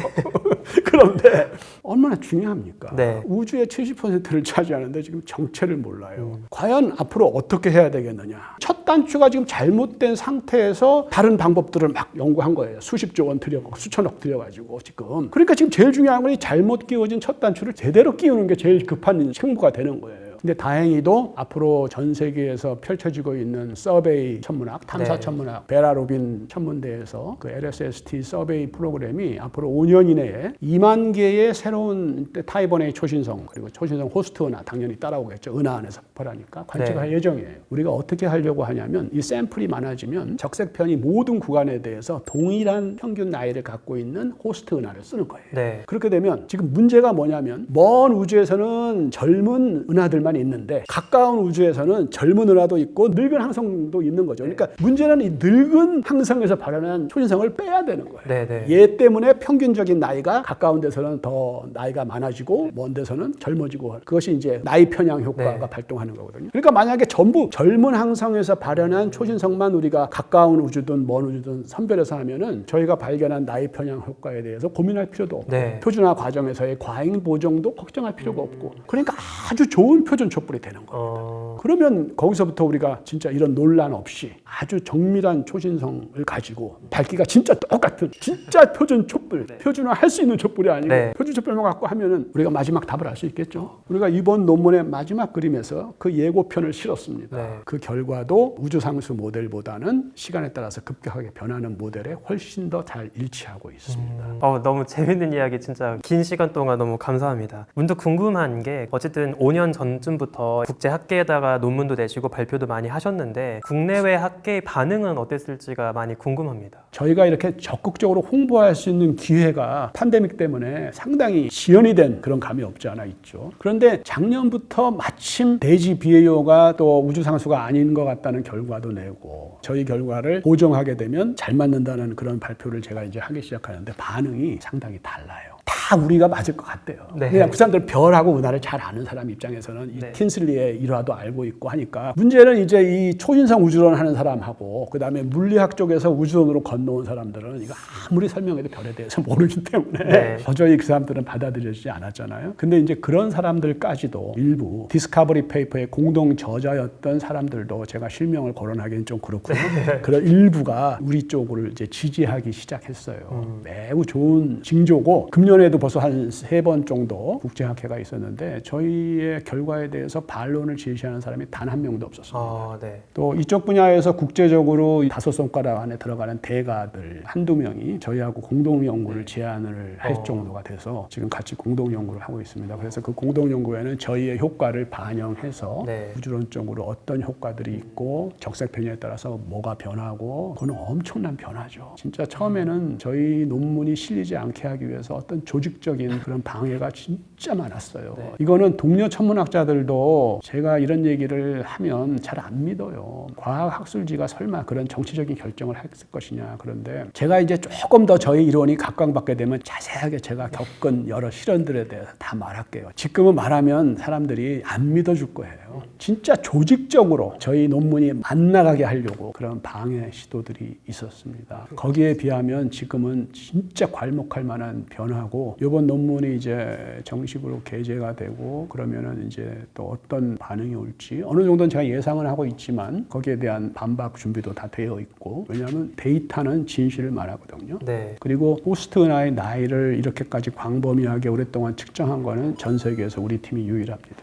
그런데 얼마나 중요합니까? 네. 우주의 70%를 차지하는데 지금 정체를 몰라요. 과연 앞으로 어떻게 해야 되겠느냐? 첫 단추가 지금 잘못된 상태에서 다른 방법들을 막 연구한 거예요. 수십조 원 들여가고 수천억 들여가지고 지금. 그러니까 지금 제일 중요한 건 이 잘못 끼워진 첫 단추를 제대로 끼우는 게 제일 급한 책무가 되는 거예요. 근데 다행히도 앞으로 전 세계에서 펼쳐지고 있는 서베이 천문학, 탐사 네. 천문학, 베라 로빈 천문대에서 그 LSST 서베이 프로그램이 앞으로 5년 이내에 2만 개의 새로운 타입 1A 초신성 그리고 초신성 호스트 은하 당연히 따라오겠죠. 은하 안에서 폭발하니까 관측할 예정이에요. 우리가 어떻게 하려고 하냐면 이 샘플이 많아지면 적색편이 모든 구간에 대해서 동일한 평균 나이를 갖고 있는 호스트 은하를 쓰는 거예요. 네. 그렇게 되면 지금 문제가 뭐냐면 먼 우주에서는 젊은 은하들만 있는데 가까운 우주에서는 젊은 은하도 있고 늙은 항성도 있는 거죠. 그러니까 문제는 이 늙은 항성에서 발현한 초신성을 빼야 되는 거예요. 네. 얘 때문에 평균적인 나이가 가까운 데서는 더 나이가 많아지고 먼 데서는 젊어지고 그것이 이제 나이 편향 효과가 발동하는 거거든요. 그러니까 만약에 전부 젊은 항성에서 발현한 초신성만 우리가 가까운 우주든 먼 우주든 선별해서 하면은 저희가 발견한 나이 편향 효과에 대해서 고민할 필요도 없고 표준화 과정에서의 과잉 보정도 걱정할 필요가 없고 그러니까 아주 좋은 표준 표준 촛불이 되는 겁니다. 그러면 거기서부터 우리가 진짜 이런 논란 없이 아주 정밀한 초신성을 가지고 밝기가 진짜 똑같은 진짜 표준 촛불, 표준화할 수 있는 촛불이 아니고 표준 촛불만 갖고 하면은 우리가 마지막 답을 알 수 있겠죠. 우리가 이번 논문의 마지막 그림에서 그 예고편을 실었습니다. 그 결과도 우주상수 모델보다는 시간에 따라서 급격하게 변하는 모델에 훨씬 더 잘 일치하고 있습니다. 너무 재밌는 이야기 진짜 긴 시간 동안 너무 감사합니다. 문득 궁금한 게 어쨌든 5년 전쯤부터 국제학계에다가 논문도 내시고 발표도 많이 하셨는데 국내외 학계의 반응은 어땠을지가 많이 궁금합니다. 저희가 이렇게 적극적으로 홍보할 수 있는 기회가 팬데믹 때문에 상당히 지연이 된 그런 감이 없지 않아 있죠. 그런데 작년부터 마침 대지 BAO가 또 우주상수가 아닌 것 같다는 결과도 내고 저희 결과를 보정하게 되면 잘 맞는다는 그런 발표를 제가 이제 하기 시작하는데 반응이 상당히 달라요. 다 우리가 맞을 것 같대요. 그냥 그 사람들 별하고 은하를 잘 아는 사람 입장에서는 이 틴슬리의 일화도 알고 있고 하니까 문제는 이제 이 초인성 우주론 하는 사람하고 그 다음에 물리학 쪽에서 우주론으로 건너온 사람들은 이거 아무리 설명해도 별에 대해서 모르기 때문에 도저히 그 사람들은 받아들여지지 않았잖아요. 근데 이제 그런 사람들까지도 일부 디스커버리 페이퍼의 공동 저자였던 사람들도 제가 실명을 거론하기는 좀 그렇고요. 그런 일부가 우리 쪽을 이제 지지하기 시작했어요. 매우 좋은 징조고 금년에도 벌써 한 3번 정도 국제학회가 있었는데 저희의 결과에 대해서 반론을 제시하는 사람이 단 한 명도 없었습니다. 또 이쪽 분야에서 국제적으로 5손가락 안에 들어가는 대가들 한두 명이 저희하고 공동 연구를 제안을 할 정도가 돼서 지금 같이 공동 연구를 하고 있습니다. 그래서 그 공동 연구에는 저희의 효과를 반영해서 우주론적으로 어떤 효과들이 있고 적색 편의에 따라서 뭐가 변하고 그건 엄청난 변화죠. 진짜 처음에는 저희 논문이 실리지 않게 하기 위해서 어떤 조직적인 그런 방해가 진짜 많았어요. 이거는 동료 천문학자들도 제가 이런 얘기를 하면 잘 안 믿어요. 과학학술지가 설마 그런 정치적인 결정을 했을 것이냐. 그런데 제가 이제 조금 더 저희 이론이 각광받게 되면 자세하게 제가 겪은 여러 실현들에 대해서 다 말할게요. 지금은 말하면 사람들이 안 믿어줄 거예요. 진짜 조직적으로 저희 논문이 안 나가게 하려고 그런 방해 시도들이 있었습니다. 거기에 비하면 지금은 진짜 괄목할 만한 변화고 이번 논문이 이제 정식으로 게재가 되고 그러면은 이제 또 어떤 반응이 올지 어느 정도는 제가 예상은 하고 있지만 거기에 대한 반박 준비도 다 되어 있고 왜냐하면 데이터는 진실을 말하거든요. 그리고 호스트 은하의 나이를 이렇게까지 광범위하게 오랫동안 측정한 거는 전 세계에서 우리 팀이 유일합니다.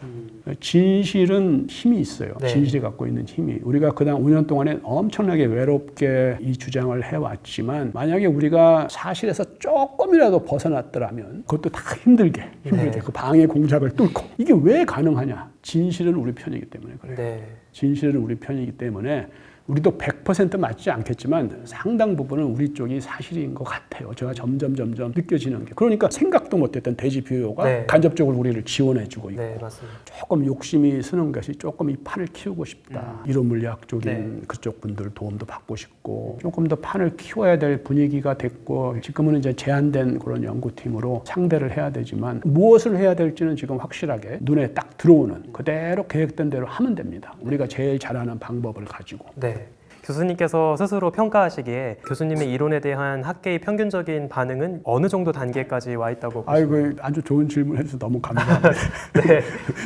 진실은 힘이 있어요. 진실이 갖고 있는 힘이. 우리가 그다음 5년 동안에 엄청나게 외롭게 이 주장을 해왔지만 만약에 우리가 사실에서 조금이라도 벗어났더라면 그것도 다 힘들게 그 방해 공작을 뚫고 이게 왜 가능하냐. 진실은 우리 편이기 때문에 그래요. 진실은 우리 편이기 때문에 우리도 100% 맞지 않겠지만 상당 부분은 우리 쪽이 사실인 것 같아요. 제가 점점 느껴지는 게. 그러니까 생각도 못했던 대지 BAO가 간접적으로 우리를 지원해주고 있고 조금 욕심이 쓰는 것이 조금 이 판을 키우고 싶다. 이론 물리학적인 그쪽 분들 도움도 받고 싶고 조금 더 판을 키워야 될 분위기가 됐고 지금은 이제 제한된 그런 연구팀으로 상대를 해야 되지만 무엇을 해야 될지는 지금 확실하게 눈에 딱 들어오는 그대로 계획된 대로 하면 됩니다. 우리가 제일 잘하는 방법을 가지고. 교수님께서 스스로 평가하시기에 교수님의 이론에 대한 학계의 평균적인 반응은 어느 정도 단계까지 와 있다고 보십니까? 아주 좋은 질문 해주셔서 너무 감사합니다.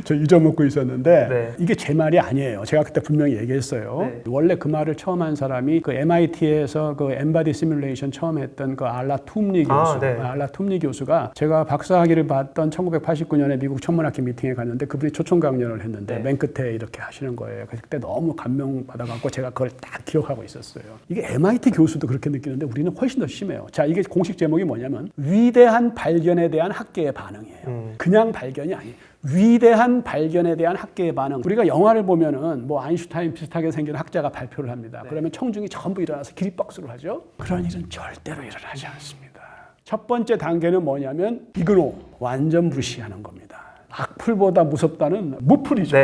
저 잊어먹고 있었는데 이게 제 말이 아니에요. 제가 그때 분명히 얘기했어요. 원래 그 말을 처음 한 사람이 그 MIT에서 그 엠바디 시뮬레이션 처음 했던 그 알라 툼리 교수. 알라 툼리 교수가 제가 박사학위를 받던 1989년에 미국 천문학회 미팅에 갔는데 그분이 초청 강연을 했는데 맨 끝에 이렇게 하시는 거예요. 그때 너무 감명받아갖고 제가 그걸 딱 기억하고 있었어요. 이게 MIT 교수도 그렇게 느끼는데 우리는 훨씬 더 심해요. 자, 이게 공식 제목이 뭐냐면 위대한 발견에 대한 학계의 반응이에요. 그냥 발견이 아니에요. 위대한 발견에 대한 학계의 반응. 우리가 영화를 보면은 뭐 아인슈타인 비슷하게 생긴 학자가 발표를 합니다. 그러면 청중이 전부 일어나서 기립박수를 하죠. 그런 일은 절대로 일어나지 않습니다. 첫 번째 단계는 뭐냐면 이그노, 완전 무시하는 겁니다. 악플보다 무섭다는 무플이죠.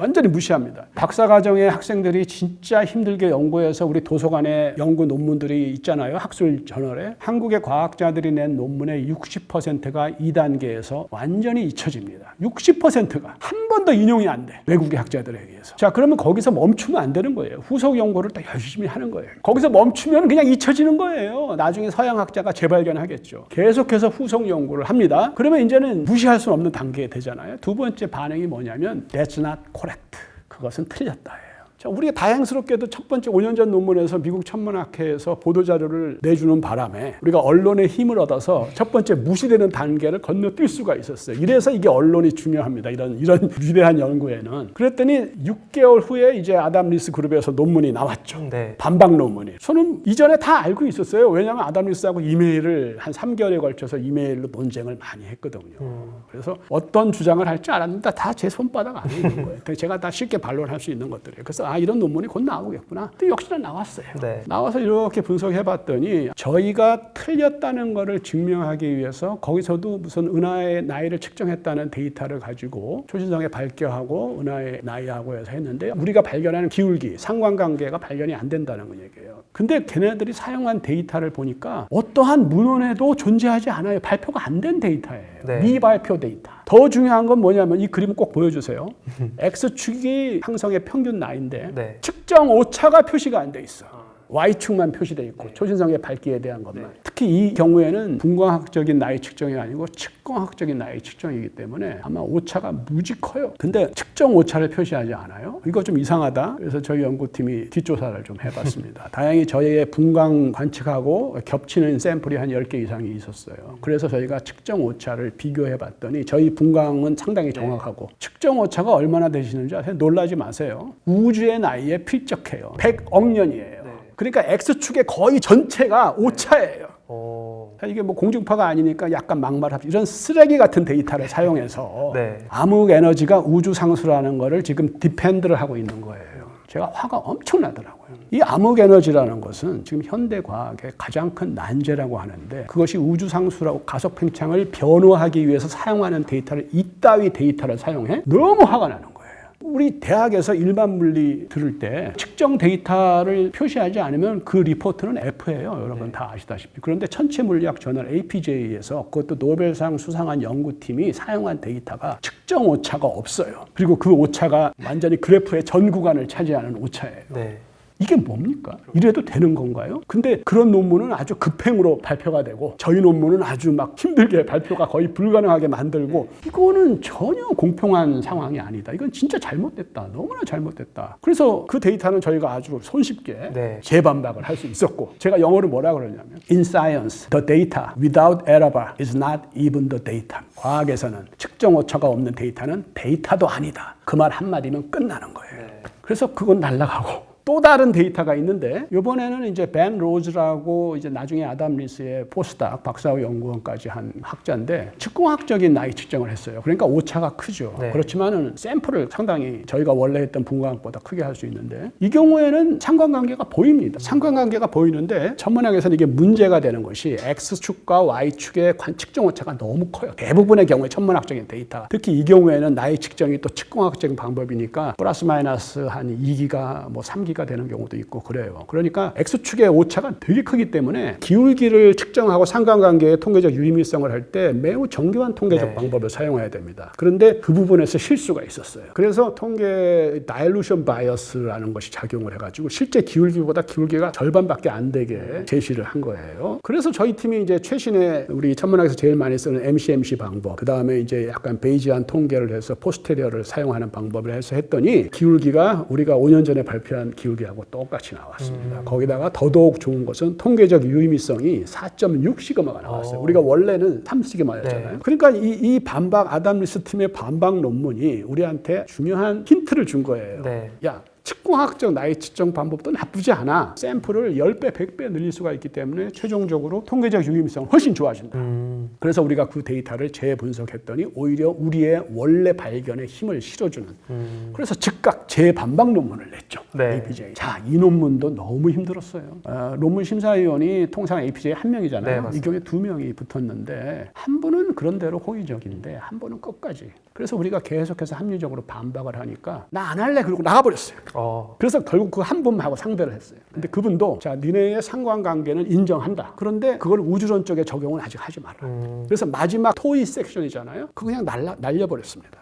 완전히 무시합니다. 박사과정의 학생들이 진짜 힘들게 연구해서 우리 도서관에 연구 논문들이 있잖아요. 학술 저널에. 한국의 과학자들이 낸 논문의 60%가 2단계에서 완전히 잊혀집니다. 60%가 한 번도 인용이 안 돼. 외국의 학자들에 의해서. 자, 그러면 거기서 멈추면 안 되는 거예요. 후속 연구를 또 열심히 하는 거예요. 거기서 멈추면 그냥 잊혀지는 거예요. 나중에 서양 학자가 재발견하겠죠. 계속해서 후속 연구를 합니다. 그러면 이제는 무시할 수 없는 단계 하게 되잖아요. 두 번째 반응이 뭐냐면 That's not correct. 그것은 틀렸다예요. 자, 우리가 다행스럽게도 첫 번째 5년 전 논문에서 미국 천문학회에서 보도자료를 내주는 바람에 우리가 언론의 힘을 얻어서 첫 번째 무시되는 단계를 건너뛸 수가 있었어요. 이래서 이게 언론이 중요합니다. 이런 위대한 연구에는. 그랬더니 6개월 후에 이제 아담 리스 그룹에서 논문이 나왔죠. 네. 반박 논문이. 저는 이전에 다 알고 있었어요. 왜냐하면 아담 리스하고 이메일을 한 3개월에 걸쳐서 이메일로 논쟁을 많이 했거든요. 그래서 어떤 주장을 할지 알았는데 다 제 손바닥 안에 있는 거예요. 제가 다 쉽게 반론할 수 있는 것들이에요. 그래서 이런 논문이 곧 나오겠구나. 근데 역시나 나왔어요. 네. 나와서 이렇게 분석해봤더니 저희가 틀렸다는 것을 증명하기 위해서 거기서도 무슨 은하의 나이를 측정했다는 데이터를 가지고 초신성에 발견하고 은하의 나이하고 해서 했는데 우리가 발견하는 기울기, 상관관계가 발견이 안 된다는 얘기예요. 근데 걔네들이 사용한 데이터를 보니까 어떠한 문헌에도 존재하지 않아요. 발표가 안 된 데이터예요. 네. 미발표 데이터. 더 중요한 건 뭐냐면 이 그림 꼭 보여주세요. X축이 항성의 평균 나이인데 네. 측정 오차가 표시가 안 돼 있어. Y축만 표시되어 있고 초신성의 밝기에 대한 것만. 특히 이 경우에는 분광학적인 나이 측정이 아니고 측정학적인 나이 측정이기 때문에 아마 오차가 무지 커요. 근데 측정 오차를 표시하지 않아요. 이거 좀 이상하다. 그래서 저희 연구팀이 뒷조사를 좀 해봤습니다. 다행히 저희의 분광 관측하고 겹치는 샘플이 한 10개 이상이 있었어요. 그래서 저희가 측정 오차를 비교해봤더니 저희 분광은 상당히 정확하고 측정 오차가 얼마나 되시는지 아세요? 놀라지 마세요. 우주의 나이에 필적해요. 100억 년이에요. 그러니까 X축의 거의 전체가 오차예요. 이게 뭐 공중파가 아니니까 약간 막말합니다. 이런 쓰레기 같은 데이터를 사용해서 네. 암흑 에너지가 우주 상수라는 거를 지금 디펜드를 하고 있는 거예요. 제가 화가 엄청 나더라고요. 이 암흑 에너지라는 것은 지금 현대 과학의 가장 큰 난제라고 하는데 그것이 우주 상수라고 가속 팽창을 변호하기 위해서 사용하는 데이터를 이따위 데이터를 사용해 너무 화가 나는 거예요. 우리 대학에서 일반 물리 들을 때 측정 데이터를 표시하지 않으면 그 리포트는 F예요. 여러분 다 아시다시피. 그런데 천체물리학 저널 APJ에서 그것도 노벨상 수상한 연구팀이 사용한 데이터가 측정 오차가 없어요. 그리고 그 오차가 완전히 그래프의 전 구간을 차지하는 오차예요. 네. 이게 뭡니까? 이래도 되는 건가요? 근데 그런 논문은 아주 급행으로 발표가 되고 저희 논문은 아주 막 힘들게 발표가 거의 불가능하게 만들고 이거는 전혀 공평한 상황이 아니다. 이건 진짜 잘못됐다. 너무나 잘못됐다. 그래서 그 데이터는 저희가 아주 손쉽게 네. 재반박을 할 수 있었고 제가 영어로 뭐라 그러냐면 In science, the data without error bar is not even the data. 과학에서는 측정 오차가 없는 데이터는 데이터도 아니다. 그 말 한마디면 끝나는 거예요. 그래서 그건 날아가고 또 다른 데이터가 있는데 이번에는 이제 벤 로즈라고 이제 나중에 아담 리스의 포스닥 박사후 연구원까지 한 학자인데 측공학적인 나이 측정을 했어요. 그러니까 오차가 크죠. 네. 그렇지만은 샘플을 상당히 저희가 원래 했던 분광학보다 크게 할 수 있는데 이 경우에는 상관관계가 보입니다. 상관관계가 보이는데 천문학에서는 이게 문제가 되는 것이 X축과 Y축의 측정 오차가 너무 커요. 대부분의 경우에 천문학적인 데이터. 특히 이 경우에는 나이 측정이 또 측공학적인 방법이니까 플러스 마이너스 한 2기가 뭐 3기가 되는 경우도 있고 그래요. 그러니까 X축의 오차가 되게 크기 때문에 기울기를 측정하고 상관관계의 통계적 유의미성을 할 때 매우 정교한 통계적 방법을 사용해야 됩니다. 그런데 그 부분에서 실수가 있었어요. 그래서 통계 다일루션 바이어스라는 것이 작용을 해가지고 실제 기울기보다 기울기가 절반밖에 안 되게 제시를 한 거예요. 그래서 저희 팀이 이제 최신의 우리 천문학에서 제일 많이 쓰는 MCMC 방법, 그 다음에 이제 약간 베이지안 통계를 해서 포스테리어를 사용하는 방법을 해서 했더니 기울기가 우리가 5년 전에 발표한 기울기하고 똑같이 나왔습니다. 거기다가 더더욱 좋은 것은 통계적 유의미성이 4.6시그마가 나왔어요. 우리가 원래는 3시그마였잖아요. 네. 그러니까 이 반박 아담 리스 팀의 반박 논문이 우리한테 중요한 힌트를 준 거예요. 네. 야, 측공학적 나이 측정 방법도 나쁘지 않아. 샘플을 10배, 100배 늘릴 수가 있기 때문에 최종적으로 통계적 유의미성은 훨씬 좋아진다. 그래서 우리가 그 데이터를 재분석했더니 오히려 우리의 원래 발견에 힘을 실어주는. 그래서 즉각 재반박 논문을 냈죠. 네. APJ. 자, 이 논문도 너무 힘들었어요. 논문 심사위원이 통상 APJ 한 명이잖아요. 네, 이 경우에 2명이 붙었는데 한 분은 그런대로 호의적인데 한 분은 끝까지. 그래서 우리가 계속해서 합리적으로 반박을 하니까 나 안 할래 그러고 나가버렸어요. 그래서 결국 그 한 분하고 상대를 했어요. 근데 그분도 자 니네의 상관관계는 인정한다. 그런데 그걸 우주론 쪽에 적용은 아직 하지 마라. 그래서 마지막 토의 섹션이잖아요. 그거 그냥 날려버렸습니다.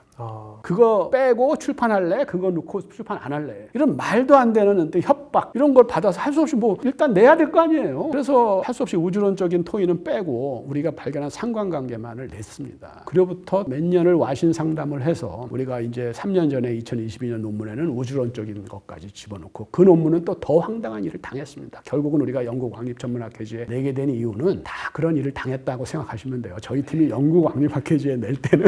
그거 빼고 출판할래? 그거 넣고 출판 안 할래? 이런 말도 안 되는 협박 이런 걸 받아서 할 수 없이 뭐 일단 내야 될 거 아니에요. 그래서 할 수 없이 우주론적인 토의는 빼고 우리가 발견한 상관관계만을 냈습니다. 그로부터 몇 년을 와신 상담을 해서 우리가 이제 3년 전에 2022년 논문에는 우주론적인 것까지 집어넣고 그 논문은 또 더 황당한 일을 당했습니다. 결국은 우리가 영국 왕립천문학회지에 내게 된 이유는 다 그런 일을 당했다고 생각하시면 돼요. 저희 팀이 영국 왕립학회지에 낼 때는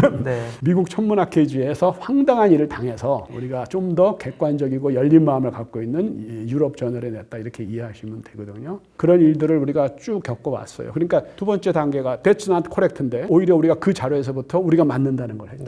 미국 천문학회지에서 황당한 일을 당해서 우리가 좀 더 객관적이고 열린 마음을 갖고 있는 유럽 저널에 냈다 이렇게 이해하시면 되거든요. 그런 일들을 우리가 쭉 겪어왔어요. 그러니까 두 번째 단계가 That's not correct인데 오히려 우리가 그 자료에서부터 우리가 맞는다는 걸 했죠.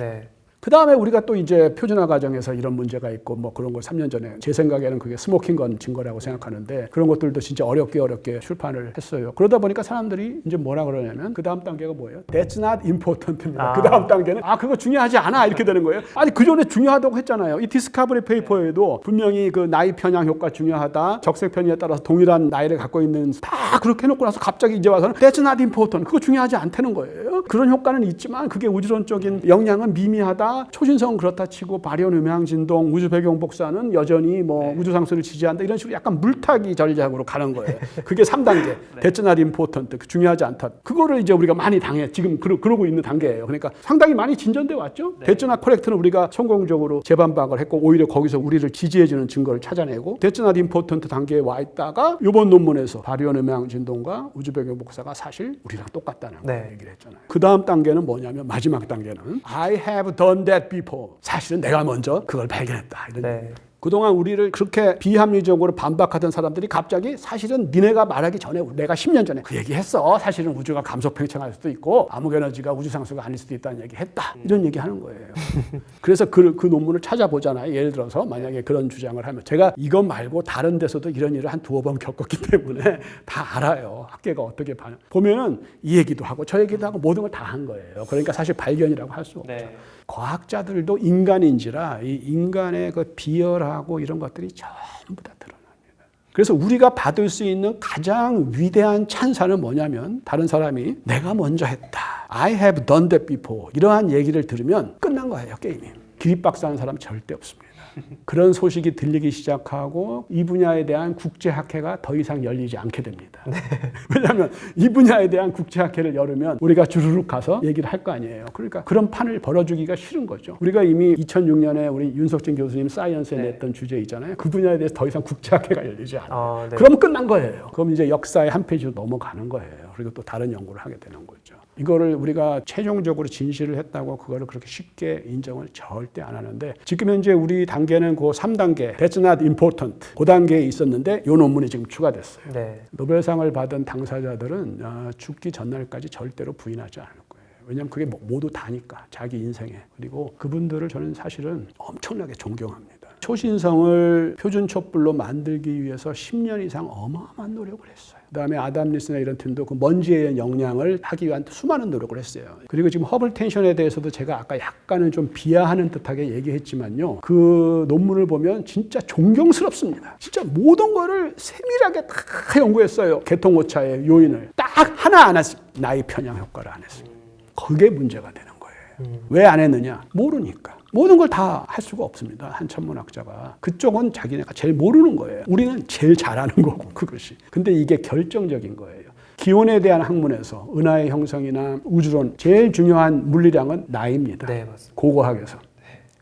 그 다음에 우리가 또 이제 표준화 과정에서 이런 문제가 있고 뭐 그런 걸 3년 전에 제 생각에는 그게 스모킹 건 증거라고 생각하는데 그런 것들도 진짜 어렵게 출판을 했어요. 그러다 보니까 사람들이 이제 뭐라 그러냐면 그 다음 단계가 뭐예요? That's not important입니다. 그 다음 단계는 그거 중요하지 않아 이렇게 되는 거예요. 아니 그 전에 중요하다고 했잖아요. 이 디스커버리 페이퍼에도 분명히 그 나이 편향 효과 중요하다. 적색 편의에 따라서 동일한 나이를 갖고 있는 다 그렇게 해놓고 나서 갑자기 이제 와서는 That's not important. 그거 중요하지 않다는 거예요. 그런 효과는 있지만 그게 우주론적인 영향은 미미하다. 초신성은 그렇다 치고 바리온 음향 진동, 우주 배경 복사는 여전히 뭐 우주 상수를 지지한다 이런 식으로 약간 물타기 전략으로 가는 거예요. 그게 3단계. That's not important. 중요하지 않다. 그거를 이제 우리가 많이 당해. 지금 그러고 있는 단계예요. 그러니까 상당히 많이 진전돼 왔죠. That's not correct는 우리가 성공적으로 재반박을 했고 오히려 거기서 우리를 지지해주는 증거를 찾아내고 That's not important 단계에 와 있다가 이번 논문에서 바리온 음향 진동과 우주 배경 복사가 사실 우리랑 똑같다는 걸 얘기를 했잖아요. 그 다음 단계는 뭐냐면 마지막 단계는 I have done that before. 사실은 내가 먼저 그걸 발견했다. 이런 그동안 우리를 그렇게 비합리적으로 반박하던 사람들이 갑자기 사실은 니네가 말하기 전에 내가 10년 전에 그 얘기했어. 사실은 우주가 감속 팽창할 수도 있고 암흑 에너지가 우주 상수가 아닐 수도 있다는 얘기했다. 이런 얘기하는 거예요. 그래서 그 논문을 찾아보잖아요. 예를 들어서 만약에 그런 주장을 하면 제가 이것 말고 다른 데서도 이런 일을 한 두어 번 겪었기 때문에 다 알아요. 학계가 어떻게 보면은 이 얘기도 하고 저 얘기도 하고 모든 걸 다 한 거예요. 그러니까 사실 발견이라고 할 수 없죠. 과학자들도 인간인지라 이 인간의 그 비열하고 이런 것들이 전부 다 드러납니다. 그래서 우리가 받을 수 있는 가장 위대한 찬사는 뭐냐면 다른 사람이 내가 먼저 했다. I have done that before. 이러한 얘기를 들으면 끝난 거예요, 게임이. 기립박수하는 사람 절대 없습니다. 그런 소식이 들리기 시작하고 이 분야에 대한 국제학회가 더 이상 열리지 않게 됩니다. 왜냐하면 이 분야에 대한 국제학회를 열으면 우리가 주르륵 가서 얘기를 할 거 아니에요. 그러니까 그런 판을 벌어주기가 싫은 거죠. 우리가 이미 2006년에 우리 윤석진 교수님 사이언스에 냈던 주제 있잖아요. 그 분야에 대해서 더 이상 국제학회가 열리지 않아요. 그러면 끝난 거예요. 그럼 이제 역사의 한 페이지로 넘어가는 거예요. 그리고 또 다른 연구를 하게 되는 거죠. 이거를 우리가 최종적으로 진실을 했다고 그거를 그렇게 쉽게 인정을 절대 안 하는데 지금 현재 우리 단계는 그 3단계 That's not important 그 단계에 있었는데 이 논문이 지금 추가됐어요. 노벨상을 받은 당사자들은 죽기 전날까지 절대로 부인하지 않을 거예요. 왜냐하면 그게 모두 다니까 자기 인생에. 그리고 그분들을 저는 사실은 엄청나게 존경합니다. 초신성을 표준 촛불로 만들기 위해서 10년 이상 어마어마한 노력을 했어요. 그다음에 아담 리스나 이런 팀도 그 먼지의 영향을 하기 위한 수많은 노력을 했어요. 그리고 지금 허블 텐션에 대해서도 제가 아까 약간은 좀 비하하는 듯하게 얘기했지만요. 그 논문을 보면 진짜 존경스럽습니다. 진짜 모든 거를 세밀하게 다 연구했어요. 개통오차의 요인을 딱 하나 안 했습니다. 나이 편향 효과를 안 했습니다. 그게 문제가 되는 거예요. 왜 안 했느냐? 모르니까. 모든 걸 다 할 수가 없습니다. 한 천문학자가. 그쪽은 자기네가 제일 모르는 거예요. 우리는 제일 잘하는 거고 그것이. 근데 이게 결정적인 거예요. 기온에 대한 학문에서 은하의 형성이나 우주론 제일 중요한 물리량은 나이입니다. 맞습니다. 고고학에서.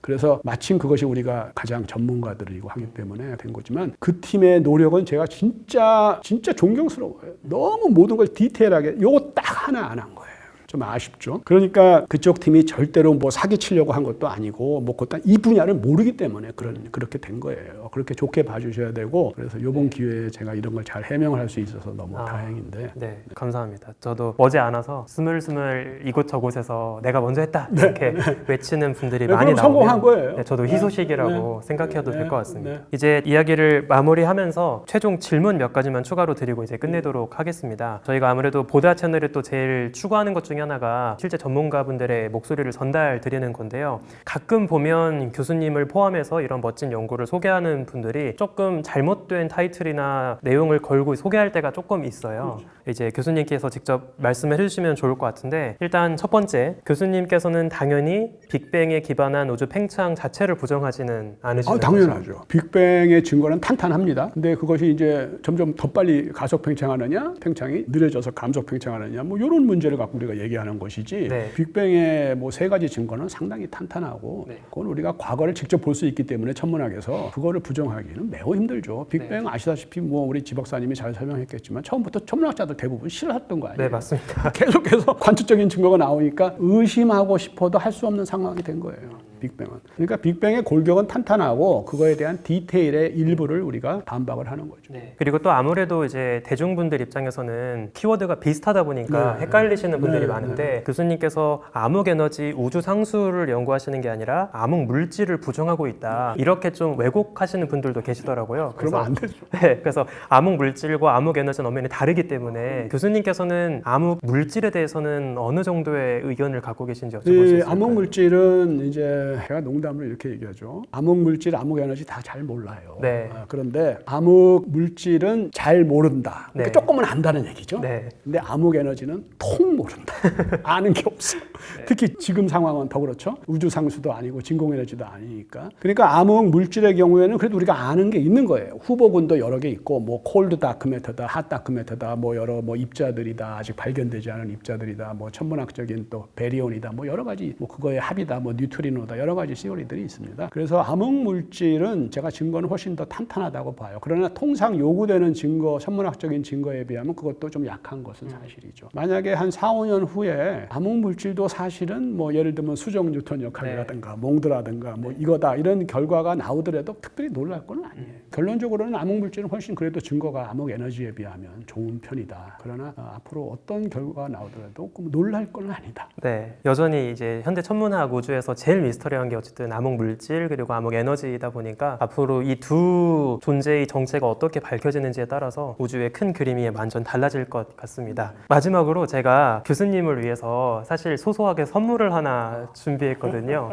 그래서 마침 그것이 우리가 가장 전문가들이고 하기 때문에 된 거지만 그 팀의 노력은 제가 진짜 존경스러워요. 너무 모든 걸 디테일하게 요거 딱 하나 안 한 거예요. 좀 아쉽죠. 그러니까 그쪽 팀이 절대로 뭐 사기치려고 한 것도 아니고 뭐 그것도 이 분야를 모르기 때문에 그렇게 된 거예요. 그렇게 좋게 봐주셔야 되고 그래서 이번 기회에 제가 이런 걸 잘 해명을 할 수 있어서 너무 다행인데. 감사합니다. 저도 머지않아서 스물스물 이곳저곳에서 내가 먼저 했다 이렇게 외치는 분들이 많이 나오면 성공한 거예요. 저도 희소식이라고 생각해도 될 것 같습니다. 이제 이야기를 마무리하면서 최종 질문 몇 가지만 추가로 드리고 이제 끝내도록 하겠습니다. 저희가 아무래도 보다 채널이 또 제일 추구하는 것 중에 하나가 실제 전문가분들의 목소리를 전달 드리는 건데요. 가끔 보면 교수님을 포함해서 이런 멋진 연구를 소개하는 분들이 조금 잘못된 타이틀이나 내용을 걸고 소개할 때가 조금 있어요. 이제 교수님께서 직접 말씀을 해주시면 좋을 것 같은데, 일단 첫 번째, 교수님께서는 당연히 빅뱅에 기반한 우주 팽창 자체를 부정하지는 않으시는 거죠? 당연하죠. 빅뱅의 증거는 탄탄합니다. 근데 그것이 이제 점점 더 빨리 가속 팽창하느냐, 팽창이 느려져서 감속 팽창하느냐, 뭐 이런 문제를 갖고 우리가 얘기하는 것이지. 네. 빅뱅의 뭐 세 가지 증거는 상당히 탄탄하고, 네. 그건 우리가 과거를 직접 볼 수 있기 때문에 천문학에서 그거를 부정하기는 매우 힘들죠. 빅뱅 아시다시피 뭐 우리 지 박사님이 잘 설명했겠지만 처음부터 천문학자들 대부분 싫어했던 거 아니에요? 네, 맞습니다. 계속해서 관측적인 증거가 나오니까 의심하고 싶어도 할 수 없는 상황이 된 거예요. 빅뱅은. 그러니까 빅뱅의 골격은 탄탄하고 그거에 대한 디테일의 일부를 우리가 반박을 하는 거죠. 네. 그리고 또 아무래도 이제 대중분들 입장에서는 키워드가 비슷하다 보니까 네. 헷갈리시는 분들이 네. 많은데, 교수님께서 암흑 에너지 우주 상수를 연구하시는 게 아니라 암흑 물질을 부정하고 있다, 이렇게 좀 왜곡하시는 분들도 계시더라고요. 그러면 안 되죠. 네, 그래서 암흑 물질과 암흑 에너지는 엄연히 다르기 때문에 교수님께서는 암흑 물질에 대해서는 어느 정도의 의견을 갖고 계신지 여쭤볼 수 있을까요? 암흑 물질은 이제 제가 농담으로 이렇게 얘기하죠. 암흑 물질, 암흑 에너지 다 잘 몰라요. 네. 그런데 암흑 물질은 잘 모른다. 그러니까 네. 조금은 안다는 얘기죠. 네. 근데 암흑 에너지는 통 모른다. 아는 게 없어. 특히 지금 상황은 더 그렇죠. 우주 상수도 아니고 진공 에너지도 아니니까. 그러니까 암흑 물질의 경우에는 그래도 우리가 아는 게 있는 거예요. 후보군도 여러 개 있고, 뭐 콜드 다크 매터다, 핫 다크 매터다, 뭐 여러 뭐 입자들이다, 아직 발견되지 않은 입자들이다, 뭐 천문학적인 또 베리온이다, 뭐 여러 가지, 뭐 그거의 합이다, 뭐 뉴트리노다, 여러 가지 시오리들이 있습니다. 그래서 암흑 물질은 제가 증거는 훨씬 더 탄탄하다고 봐요. 그러나 통상 요구되는 증거, 천문학적인 증거에 비하면 그것도 좀 약한 것은 사실이죠. 만약에 한 4, 5년 후에 암흑 물질도 사실은 뭐 예를 들면 수정 뉴턴 역학이라든가 몽드라든가 뭐 이거다, 이런 결과가 나오더라도 특별히 놀랄 건 아니에요. 결론적으로는 암흑 물질은 훨씬 그래도 증거가 암흑 에너지에 비하면 좋은 편이다. 그러나 앞으로 어떤 결과가 나오더라도 놀랄 건 아니다. 네, 여전히 이제 현대 천문학 우주에서 제일 미스터리한 게 어쨌든 암흑 물질 그리고 암흑 에너지이다 보니까 앞으로 이 두 존재의 정체가 어떻게 밝혀지는지에 따라서 우주의 큰 그림이 완전 달라질 것 같습니다. 마지막으로 제가 교수님을 위해서 사실 소소하게 선물을 하나 준비했거든요.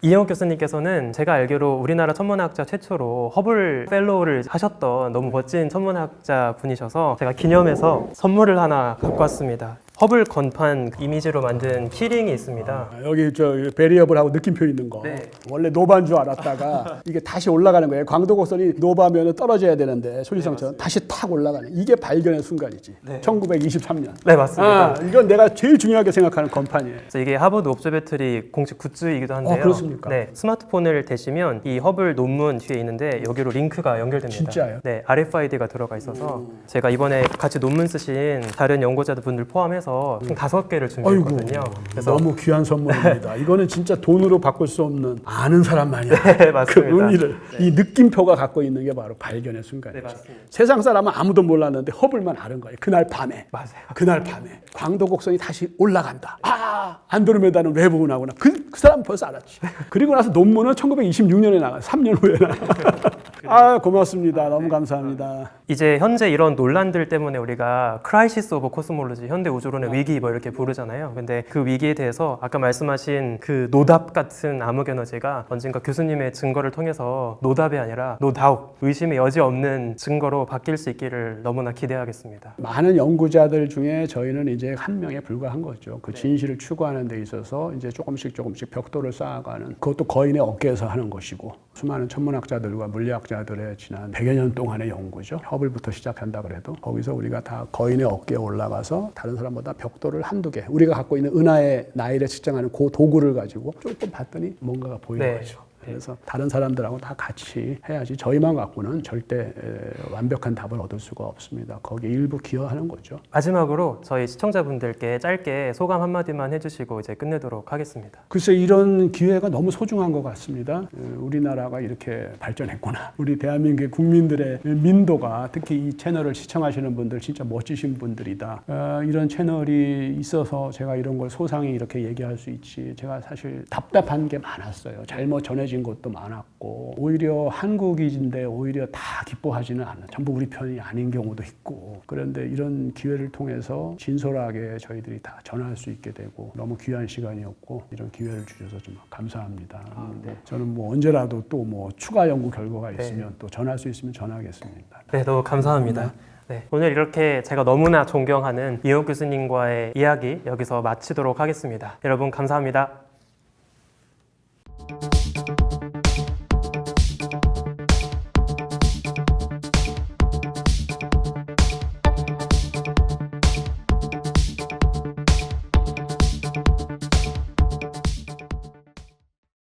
이영욱 교수님께서는 제가 알기로 우리나라 천문학자 최초로 허블 펠로우를 하셨던 너무 멋진 천문학자 분이셔서 제가 기념해서 선물을 하나 갖고 왔습니다. 허블 건판 이미지로 만든 키링이 있습니다. 여기 저 베리어블하고 느낌표 있는 거. 네. 원래 노바인 줄 알았다가 이게 다시 올라가는 거예요. 광도 곡선이 노바면 떨어져야 되는데 소리상처럼 다시 탁 올라가는. 이게 발견의 순간이지. 네. 1923년. 네, 맞습니다. 이건 내가 제일 중요하게 생각하는 건판이에요. 그래서 이게 하버드 옵저베터리 공식 굿즈이기도 한데요. 그렇습니까? 네, 스마트폰을 대시면 이 허블 논문 뒤에 있는데 여기로 링크가 연결됩니다. 진짜요? 네, RFID가 들어가 있어서 제가 이번에 같이 논문 쓰신 다른 연구자들 분들 포함해서 총 5개를 준비했거든요. 그래서 너무 귀한 선물입니다. 이거는 진짜 돈으로 바꿀 수 없는 아는 사람만이 네, 맞습니다. 그 의미를. 이 느낌표가 갖고 있는 게 바로 발견의 순간이죠. 네, 맞습니다. 세상 사람은 아무도 몰랐는데 허블만 아는 거예요. 그날 밤에. 맞아요. 그날 밤에 광도 곡선이 다시 올라간다. 안드로메다는 외부 은하구나. 그 사람 벌써 알았지. 그리고 나서 논문은 1926년에 나가. 3년 후에 나가. 고맙습니다. 너무 감사합니다. 이제 현재 이런 논란들 때문에 우리가 크라이시스 오브 코스몰로지, 현대 우주론의 위기 뭐 이렇게 부르잖아요. 근데 그 위기에 대해서 아까 말씀하신 그 노답 같은 암흑 에너지가 언젠가 교수님의 증거를 통해서 노답이 아니라 노다욱, 의심의 여지 없는 증거로 바뀔 수 있기를 너무나 기대하겠습니다. 많은 연구자들 중에 저희는 이제 한 명에 불과한 거죠. 그 진실을 추구하는 데 있어서 이제 조금씩 벽돌을 쌓아가는, 그것도 거인의 어깨에서 하는 것이고, 수많은 천문학자들과 물리학자들의 지난 100여 년 동안의 연구죠. 허블부터 시작한다 그래도 거기서 우리가 다 거인의 어깨에 올라가서 다른 사람보다 벽돌을 한두 개, 우리가 갖고 있는 은하의 나이를 측정하는 그 도구를 가지고 조금 봤더니 뭔가가 보이는 거죠. 그래서 다른 사람들하고 다 같이 해야지 저희만 갖고는 절대 완벽한 답을 얻을 수가 없습니다. 거기에 일부 기여하는 거죠. 마지막으로 저희 시청자분들께 짧게 소감 한마디만 해주시고 이제 끝내도록 하겠습니다. 글쎄, 이런 기회가 너무 소중한 것 같습니다. 우리나라가 이렇게 발전했구나. 우리 대한민국 국민들의 민도가, 특히 이 채널을 시청하시는 분들 진짜 멋지신 분들이다. 이런 채널이 있어서 제가 이런 걸 소상히 이렇게 얘기할 수 있지. 제가 사실 답답한 게 많았어요. 잘못 전해진 기뻐하신 것도 많았고 오히려 한국인인데 오히려 다 기뻐하지는 않는 전부 우리 편이 아닌 경우도 있고 그런데 이런 기회를 통해서 진솔하게 저희들이 다 전할 수 있게 되고 너무 귀한 시간이었고 이런 기회를 주셔서 좀 감사합니다. 네. 저는 뭐 언제라도 또 뭐 추가 연구 결과가 네. 있으면 또 전할 수 있으면 전하겠습니다. 네, 너무 감사합니다. 네, 오늘 이렇게 제가 너무나 존경하는 이호 교수님과의 이야기 여기서 마치도록 하겠습니다. 여러분 감사합니다.